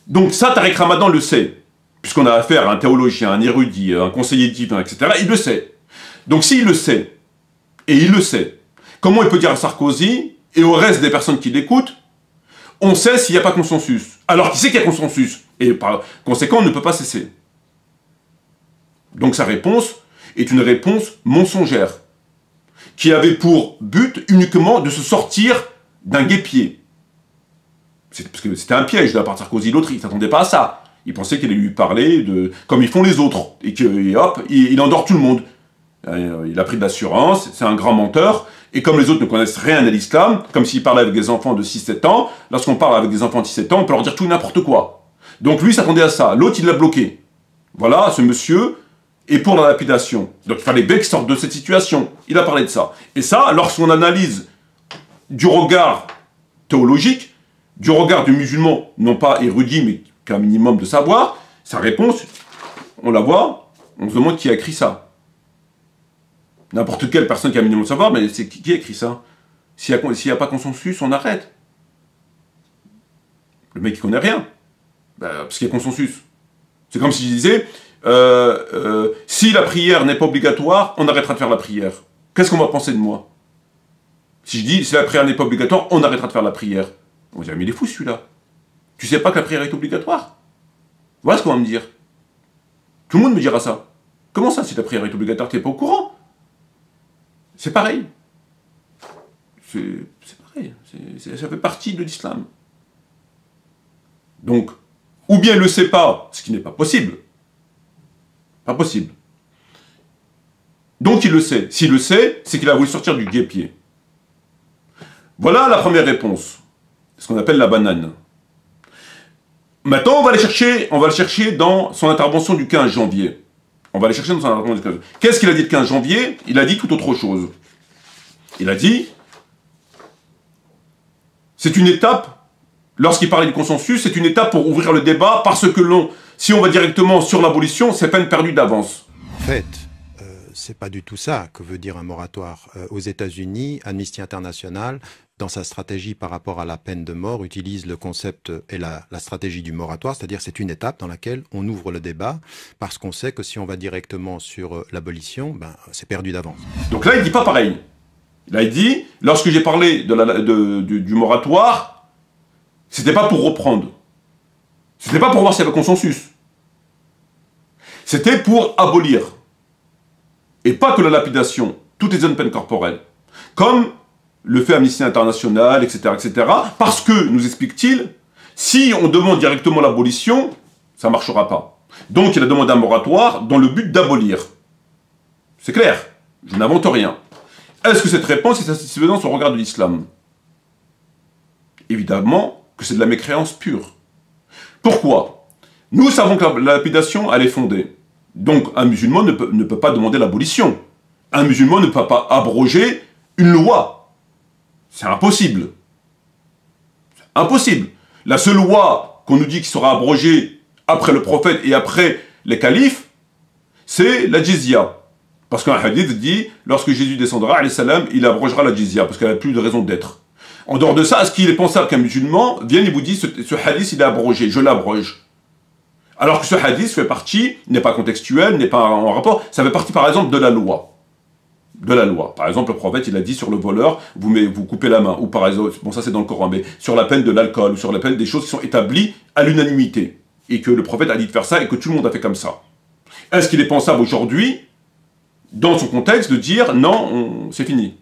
S2: Donc ça, Tariq Ramadan le sait. Puisqu'on a affaire à un théologien, un érudit, un conseiller divin, etc., il le sait. Donc s'il le sait, et il le sait, comment il peut dire à Sarkozy et au reste des personnes qui l'écoutent, on sait s'il n'y a pas consensus, alors qu'il sait qu'il y a consensus, et par conséquent, on ne peut pas cesser. Donc sa réponse est une réponse mensongère, qui avait pour but uniquement de se sortir d'un guêpier. Parce que c'était un piège de la part de Sarkozy, l'autre, il ne s'attendait pas à ça. Il pensait qu'il allait lui parler comme ils font les autres, et hop, il endort tout le monde. Il a pris de l'assurance, c'est un grand menteur, et comme les autres ne connaissent rien à l'islam, comme s'il parlait avec des enfants de 6-7 ans, lorsqu'on parle avec des enfants de 6-7 ans, on peut leur dire tout et n'importe quoi. Donc lui s'attendait à ça, l'autre il l'a bloqué. Voilà, ce monsieur est pour la lapidation. Donc il fallait bien qu'il sorte de cette situation, il a parlé de ça. Et ça, lorsqu'on analyse du regard théologique, du regard du musulman, non pas érudit, mais qu'un minimum de savoir, sa réponse, on la voit, on se demande qui a écrit ça. N'importe quelle personne qui a un minimum de savoir, mais c'est qui a écrit ça? S'il n'y a pas consensus, on arrête. Le mec, il connaît rien. Parce qu'il y a consensus. C'est comme si je disais, si la prière n'est pas obligatoire, on arrêtera de faire la prière. Qu'est-ce qu'on va penser de moi? Si je dis, si la prière n'est pas obligatoire, on arrêtera de faire la prière. On va dire, mais il est fou celui-là. Tu sais pas que la prière est obligatoire? Voilà ce qu'on va me dire. Tout le monde me dira ça. Comment ça, si la prière est obligatoire, tu n'es pas au courant? C'est pareil. C'est pareil. Ça fait partie de l'islam. Donc, ou bien il ne le sait pas, ce qui n'est pas possible. Pas possible. Donc il le sait. S'il le sait, c'est qu'il a voulu sortir du guêpier. Voilà la première réponse. Ce qu'on appelle la banane. Maintenant, on va le chercher dans son intervention du 15 janvier. On va aller chercher dans son intervention du 15 janvier. Qu'est-ce qu'il a dit le 15 janvier? Il a dit tout autre chose. Il a dit, c'est une étape, lorsqu'il parlait du consensus, c'est une étape pour ouvrir le débat, parce que si on va directement sur l'abolition, c'est peine perdue d'avance.
S14: En fait, c'est pas du tout ça que veut dire un moratoire. Aux États-Unis, Amnesty International, dans sa stratégie par rapport à la peine de mort, utilise le concept et la stratégie du moratoire, c'est-à-dire c'est une étape dans laquelle on ouvre le débat, parce qu'on sait que si on va directement sur l'abolition, ben, c'est perdu d'avance.
S2: Donc là, il dit pas pareil. Là, il dit, lorsque j'ai parlé du moratoire, c'était pas pour reprendre. C'était pas pour voir s'il y avait consensus. C'était pour abolir. Et pas que la lapidation, toutes les zones peines corporelles. Comme le fait Amnesty International, etc., etc. Parce que, nous explique-t-il, si on demande directement l'abolition, ça ne marchera pas. Donc il a demandé un moratoire dans le but d'abolir. C'est clair, je n'invente rien. Est-ce que cette réponse est satisfaisante au regard de l'islam? Évidemment que c'est de la mécréance pure. Pourquoi? Nous savons que la lapidation, elle est fondée. Donc un musulman ne peut pas demander l'abolition. Un musulman ne peut pas abroger une loi. C'est impossible. C'est impossible. La seule loi qu'on nous dit qui sera abrogée après le prophète et après les califes, c'est la jizya. Parce qu'un hadith dit, lorsque Jésus descendra, alayhi salam, il abrogera la jizya, parce qu'elle n'a plus de raison d'être. En dehors de ça, est-ce qu'il est pensable qu'un musulman vienne et vous dise, ce hadith, il est abrogé, je l'abroge? Alors que ce hadith fait partie, n'est pas contextuel, n'est pas en rapport, ça fait partie par exemple de la loi. De la loi. Par exemple, le prophète, il a dit sur le voleur, vous coupez la main. Ou par exemple, bon ça c'est dans le Coran, mais sur la peine de l'alcool, ou sur la peine des choses qui sont établies à l'unanimité. Et que le prophète a dit de faire ça et que tout le monde a fait comme ça. Est-ce qu'il est pensable aujourd'hui, dans son contexte, de dire non, c'est fini.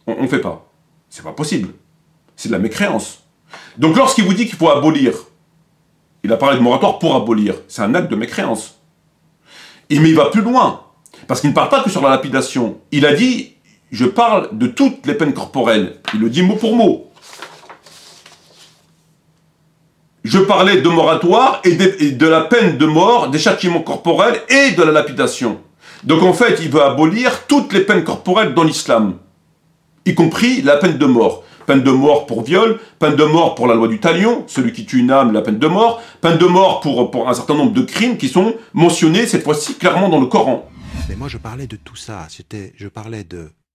S2: On ne fait pas. C'est pas possible. C'est de la mécréance. Donc lorsqu'il vous dit qu'il faut abolir, il a parlé de moratoire pour abolir, c'est un acte de mécréance. Mais il va plus loin. Parce qu'il ne parle pas que sur la lapidation. Il a dit, je parle de toutes les peines corporelles. Il le dit mot pour mot. Je parlais de moratoire et de la peine de mort, des châtiments corporels et de la lapidation. Donc en fait, il veut abolir toutes les peines corporelles dans l'islam. Y compris la peine de mort. Peine de mort pour viol, peine de mort pour la loi du talion, celui qui tue une âme, la peine de mort, peine de mort pour un certain nombre de crimes qui sont mentionnés cette fois-ci clairement dans le Coran.
S14: Mais moi, je parlais de tout ça. Je parlais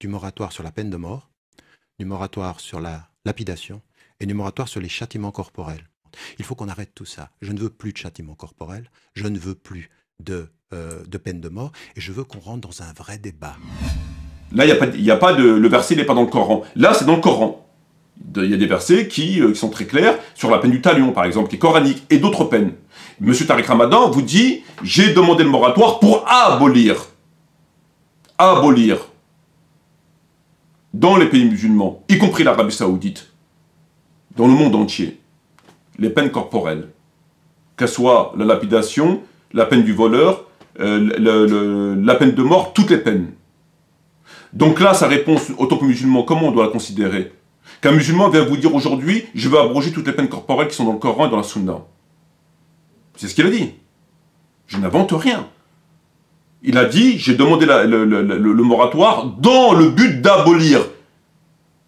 S14: du moratoire sur la peine de mort, du moratoire sur la lapidation et du moratoire sur les châtiments corporels. Il faut qu'on arrête tout ça. Je ne veux plus de châtiments corporels, je ne veux plus de peine de mort, et je veux qu'on rentre dans un vrai débat.
S2: Là, le verset n'est pas dans le Coran. Là, c'est dans le Coran. Il y a des versets qui sont très clairs sur la peine du talion, par exemple, qui est coranique, et d'autres peines. Monsieur Tariq Ramadan vous dit, j'ai demandé le moratoire pour abolir. Abolir. Dans les pays musulmans, y compris l'Arabie Saoudite, dans le monde entier, les peines corporelles, qu'elles soient la lapidation, la peine du voleur, la peine de mort, toutes les peines. Donc là, sa réponse, autant que musulman, comment on doit la considérer? Qu'un musulman vient vous dire aujourd'hui, je veux abroger toutes les peines corporelles qui sont dans le Coran et dans la Sunna. C'est ce qu'il a dit. Je n'invente rien. Il a dit, j'ai demandé le moratoire dans le but d'abolir.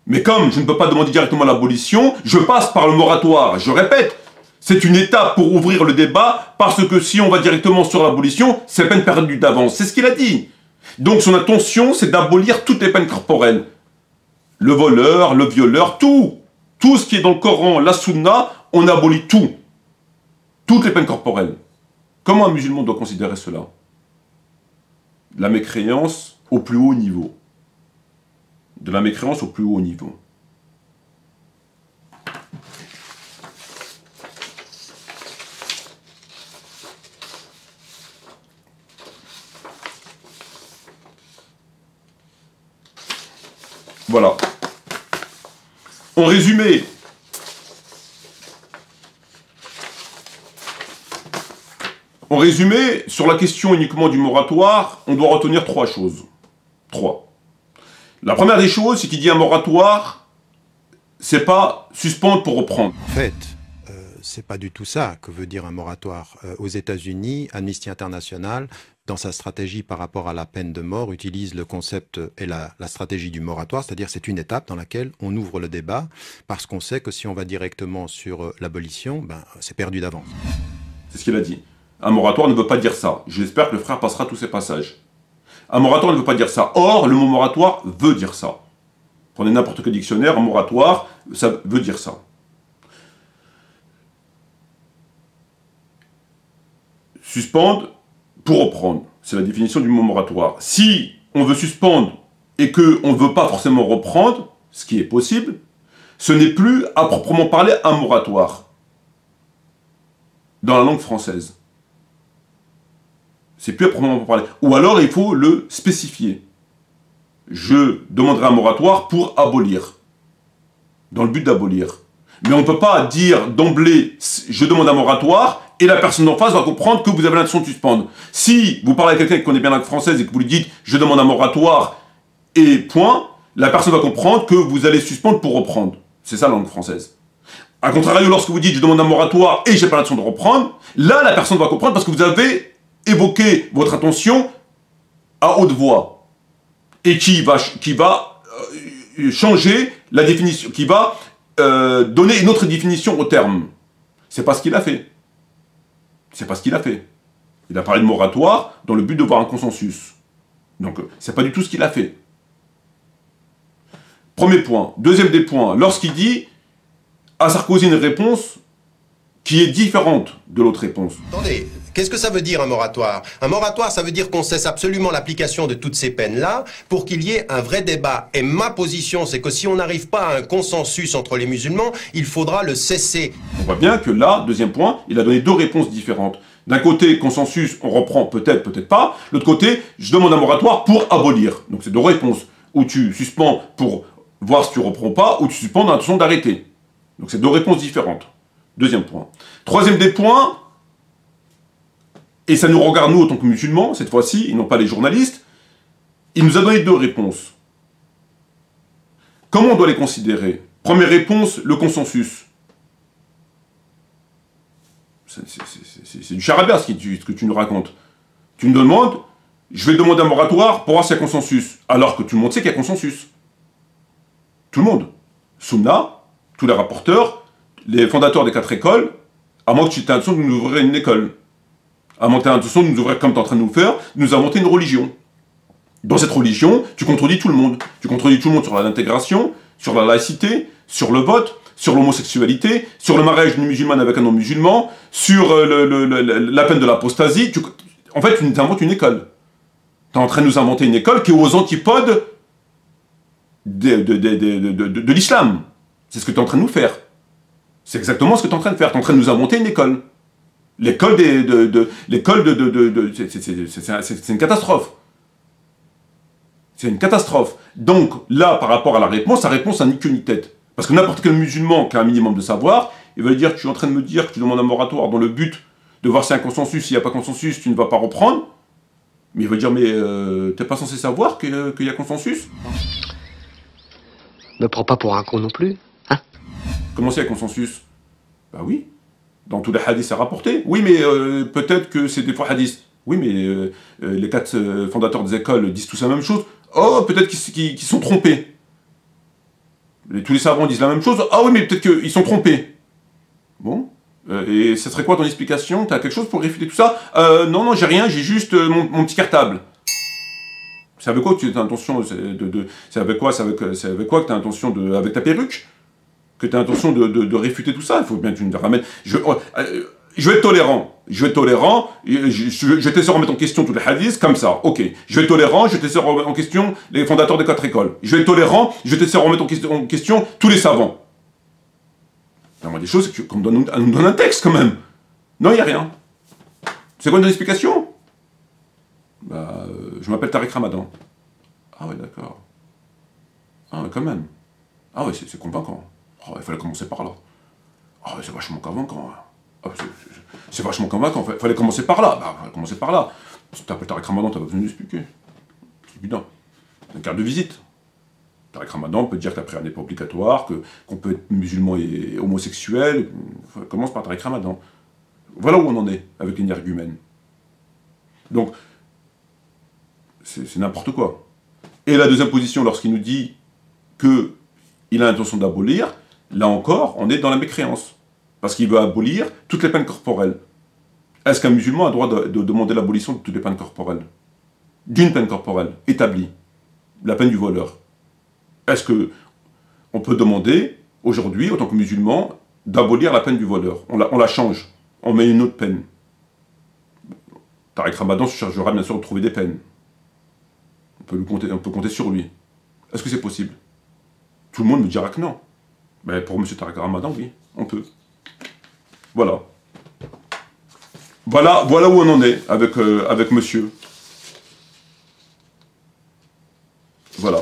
S2: Mais comme je ne peux pas demander directement l'abolition, je passe par le moratoire. Je répète, c'est une étape pour ouvrir le débat, parce que si on va directement sur l'abolition, c'est peine perdue d'avance. C'est ce qu'il a dit. Donc son intention, c'est d'abolir toutes les peines corporelles. Le voleur, le violeur, tout. Tout ce qui est dans le Coran, la Sunna, on abolit tout. Toutes les peines corporelles. Comment un musulman doit considérer cela? La mécréance au plus haut niveau. De la mécréance au plus haut niveau. Voilà. En résumé, sur la question uniquement du moratoire, on doit retenir trois choses. 3. La première des choses, c'est qu'il dit un moratoire, c'est pas suspendre pour reprendre.
S14: En fait, c'est pas du tout ça que veut dire un moratoire. Aux États-Unis, Amnesty International, dans sa stratégie par rapport à la peine de mort, utilise le concept et la stratégie du moratoire, c'est-à-dire c'est une étape dans laquelle on ouvre le débat, parce qu'on sait que si on va directement sur l'abolition, ben, c'est perdu d'avance.
S2: C'est ce qu'il a dit. Un moratoire ne veut pas dire ça. J'espère que le frère passera tous ces passages. Un moratoire ne veut pas dire ça. Or, le mot moratoire veut dire ça. Prenez n'importe quel dictionnaire, un moratoire, ça veut dire ça. Suspendre pour reprendre. C'est la définition du mot moratoire. Si on veut suspendre et qu'on ne veut pas forcément reprendre, ce qui est possible, ce n'est plus à proprement parler un moratoire dans la langue française. C'est plus à proprement parler. Ou alors il faut le spécifier. Je demanderai un moratoire pour abolir. Dans le but d'abolir. Mais on ne peut pas dire d'emblée, je demande un moratoire, et la personne en face va comprendre que vous avez l'intention de suspendre. Si vous parlez à quelqu'un qui connaît bien la langue française et que vous lui dites, je demande un moratoire, et point, la personne va comprendre que vous allez suspendre pour reprendre. C'est ça la langue française. A contrario, lorsque vous dites, je demande un moratoire et j'ai pas l'intention de reprendre, là, la personne va comprendre parce que vous avez évoqué votre intention à haute voix. Et qui va changer la définition, qui va donner une autre définition au terme. C'est pas ce qu'il a fait. C'est pas ce qu'il a fait. Il a parlé de moratoire dans le but de voir un consensus. Donc, c'est pas du tout ce qu'il a fait. Premier point. Deuxième des points, lorsqu'il dit à Sarkozy une réponse qui est différente de l'autre réponse.
S16: Attendez, qu'est-ce que ça veut dire un moratoire? Un moratoire, ça veut dire qu'on cesse absolument l'application de toutes ces peines-là pour qu'il y ait un vrai débat. Et ma position, c'est que si on n'arrive pas à un consensus entre les musulmans, il faudra le cesser.
S2: On voit bien que là, deuxième point, il a donné deux réponses différentes. D'un côté, consensus, on reprend peut-être, peut-être pas. L'autre côté, je demande un moratoire pour abolir. Donc c'est deux réponses. Ou tu suspends pour voir si tu reprends pas, ou tu suspends dans l'intention d'arrêter. Donc c'est deux réponses différentes. Deuxième point. Troisième des points, et ça nous regarde nous en tant que musulmans, cette fois-ci, et non pas les journalistes, il nous a donné deux réponses. Comment on doit les considérer? Première réponse, le consensus. C'est du charabia ce que tu nous racontes. Tu me demandes, je vais demander un moratoire pour voir s'il y a consensus, alors que tout le monde sait qu'il y a consensus. Tout le monde. Sunna, tous les rapporteurs, les fondateurs des 4 écoles, à moins que tu aies l'intention de nous ouvrir une école. À moins que tu aies l'intention de nous ouvrir comme tu es en train de nous faire, nous inventer une religion. Dans cette religion, tu contredis tout le monde. Tu contredis tout le monde sur l'intégration, sur la laïcité, sur le vote, sur l'homosexualité, sur le mariage d'une musulmane avec un non-musulman, sur la peine de l'apostasie. En fait, tu nous inventes une école. Tu es en train de nous inventer une école qui est aux antipodes de l'islam. C'est ce que tu es en train de nous faire. C'est exactement ce que tu es en train de faire. Tu es en train de nous inventer une école. L'école c'est une catastrophe. C'est une catastrophe. Donc, là, par rapport à la réponse n'a ni queue ni tête. Parce que n'importe quel musulman qui a un minimum de savoir, il va dire, tu es en train de me dire que tu demandes un moratoire dans le but de voir s'il y a un consensus. S'il n'y a pas consensus, tu ne vas pas reprendre. Mais il va dire, mais t'es pas censé savoir qu'il y a consensus?
S21: Me prends pas pour un con non plus, hein?
S2: Comment c'est, consensus? Bah oui. Dans tous les hadiths, c'est rapporté. Oui, mais peut-être que c'est des faux hadiths. Oui, mais les 4 fondateurs des écoles disent tous la même chose. Oh, peut-être qu'ils sont trompés. Tous les savants disent la même chose. Ah oui, mais peut-être qu'ils sont trompés. Bon. Et ça serait quoi ton explication? T'as quelque chose pour réfuter tout ça? Non, j'ai rien, j'ai juste mon petit cartable. C'est avec quoi que tu as l'intention c'est avec quoi que tu as l'intention de... Avec ta perruque? Que tu as l'intention de réfuter tout ça? Il faut bien que tu me ramènes... Je vais être tolérant. Je vais t'essayer de remettre en question tous les hadiths, comme ça. Ok. Je vais être tolérant, je vais t'essayer de remettre en question les fondateurs des 4 écoles. Je vais être tolérant, je vais t'essayer de remettre en question tous les savants. Il y a des choses qu'on nous donne un texte, quand même. Non, il n'y a rien. C'est quoi une explication? Bah, je m'appelle Tariq Ramadan. Ah ouais, d'accord. Ah ouais, quand même. Ah ouais, c'est convaincant. Oh, il fallait commencer par là. Ah ouais, c'est vachement convaincant. Ah, c'est vachement convaincant. Il fallait commencer par là. Bah, il fallait commencer par là. Si tu t'appelles Tariq Ramadan, t'as pas besoin de l'expliquer. C'est évident. une carte de visite. Tariq Ramadan peut dire que la prière n'est pas obligatoire, qu'on peut être musulman et homosexuel. Enfin, commence par Tariq Ramadan. Voilà où on en est avec l'énergumène. Donc, c'est n'importe quoi. Et la deuxième position, lorsqu'il nous dit qu'il a l'intention d'abolir, là encore, on est dans la mécréance. Parce qu'il veut abolir toutes les peines corporelles. Est-ce qu'un musulman a le droit de demander l'abolition de toutes les peines corporelles? D'une peine corporelle établie, la peine du voleur. Est-ce qu'on peut demander, aujourd'hui, en tant que musulman, d'abolir la peine du voleur? On la change, on met une autre peine. Tariq Ramadan se chargera bien sûr de trouver des peines. On peut compter sur lui. Est-ce que c'est possible? Tout le monde me dira que non. Mais pour M. Tariq Ramadan, oui, on peut. Voilà. Voilà où on en est avec monsieur. Voilà.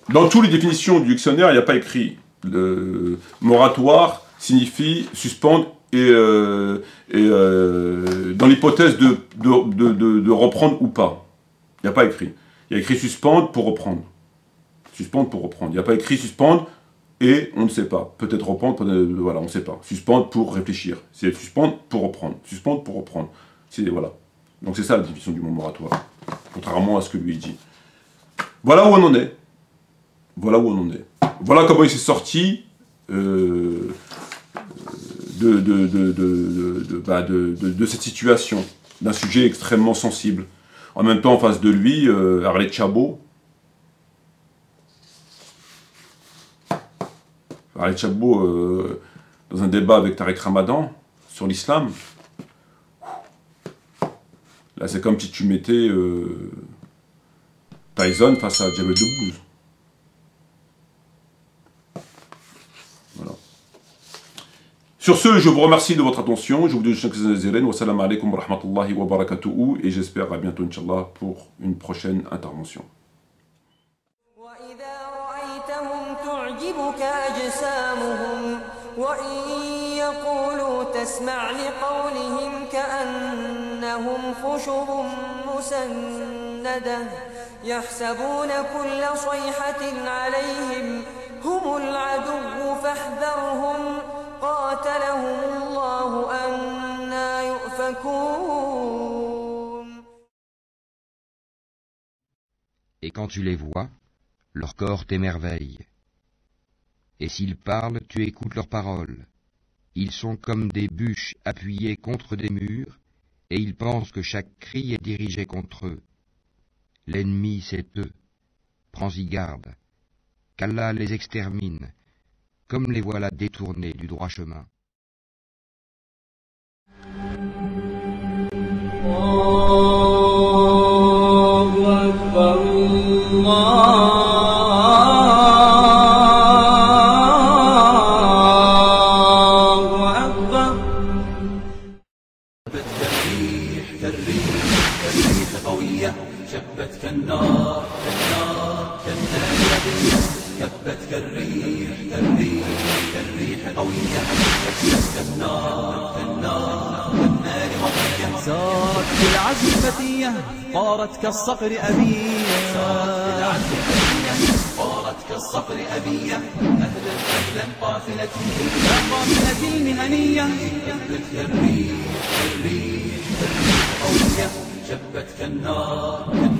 S2: Dans toutes les définitions du dictionnaire, il n'y a pas écrit le moratoire signifie suspendre et dans l'hypothèse de reprendre ou pas. Il n'y a pas écrit. Il y a écrit suspendre pour reprendre. Suspendre pour reprendre. Il n'y a pas écrit suspendre et on ne sait pas. Peut-être reprendre, voilà, on ne sait pas. Suspendre pour réfléchir. C'est suspendre pour reprendre. Suspendre pour reprendre. Voilà. Donc c'est ça la définition du mot moratoire. Contrairement à ce que lui dit. Voilà où on en est. Voilà où on en est. Voilà comment il s'est sorti de cette situation, d'un sujet extrêmement sensible. En même temps, en face de lui, Arlet Chabot. Arlet Chabot, dans un débat avec Tariq Ramadan sur l'islam. Là, c'est comme si tu mettais Tyson face à Jamel Debbouze. Voilà. Sur ce, je vous remercie de votre attention. Je vous dis wassalamu alaikum wa rahmatullahi wa barakatuhu et j'espère à bientôt, Inch'Allah, pour une prochaine intervention.
S1: يحسبون كل صيحة عليهم هم العدو فاحذرهم قاتلهم الله أنى يؤفكون.
S22: Et quand tu les vois, leur corps t'émerveille. Et s'ils parlent, tu écoutes leurs paroles. Ils sont comme des bûches appuyées contre des murs, et ils pensent que chaque cri est dirigé contre eux. L'ennemi, c'est eux. Prends-y garde, qu'Allah les extermine, comme les voilà détournés du droit chemin.
S23: سارت بالعزم فتية طارت كالصقر أبية طارت كالصقر أبية أهلا أهلا قافلتي يا قافلتي المهنية جبت كالريح قوية جبت كالنار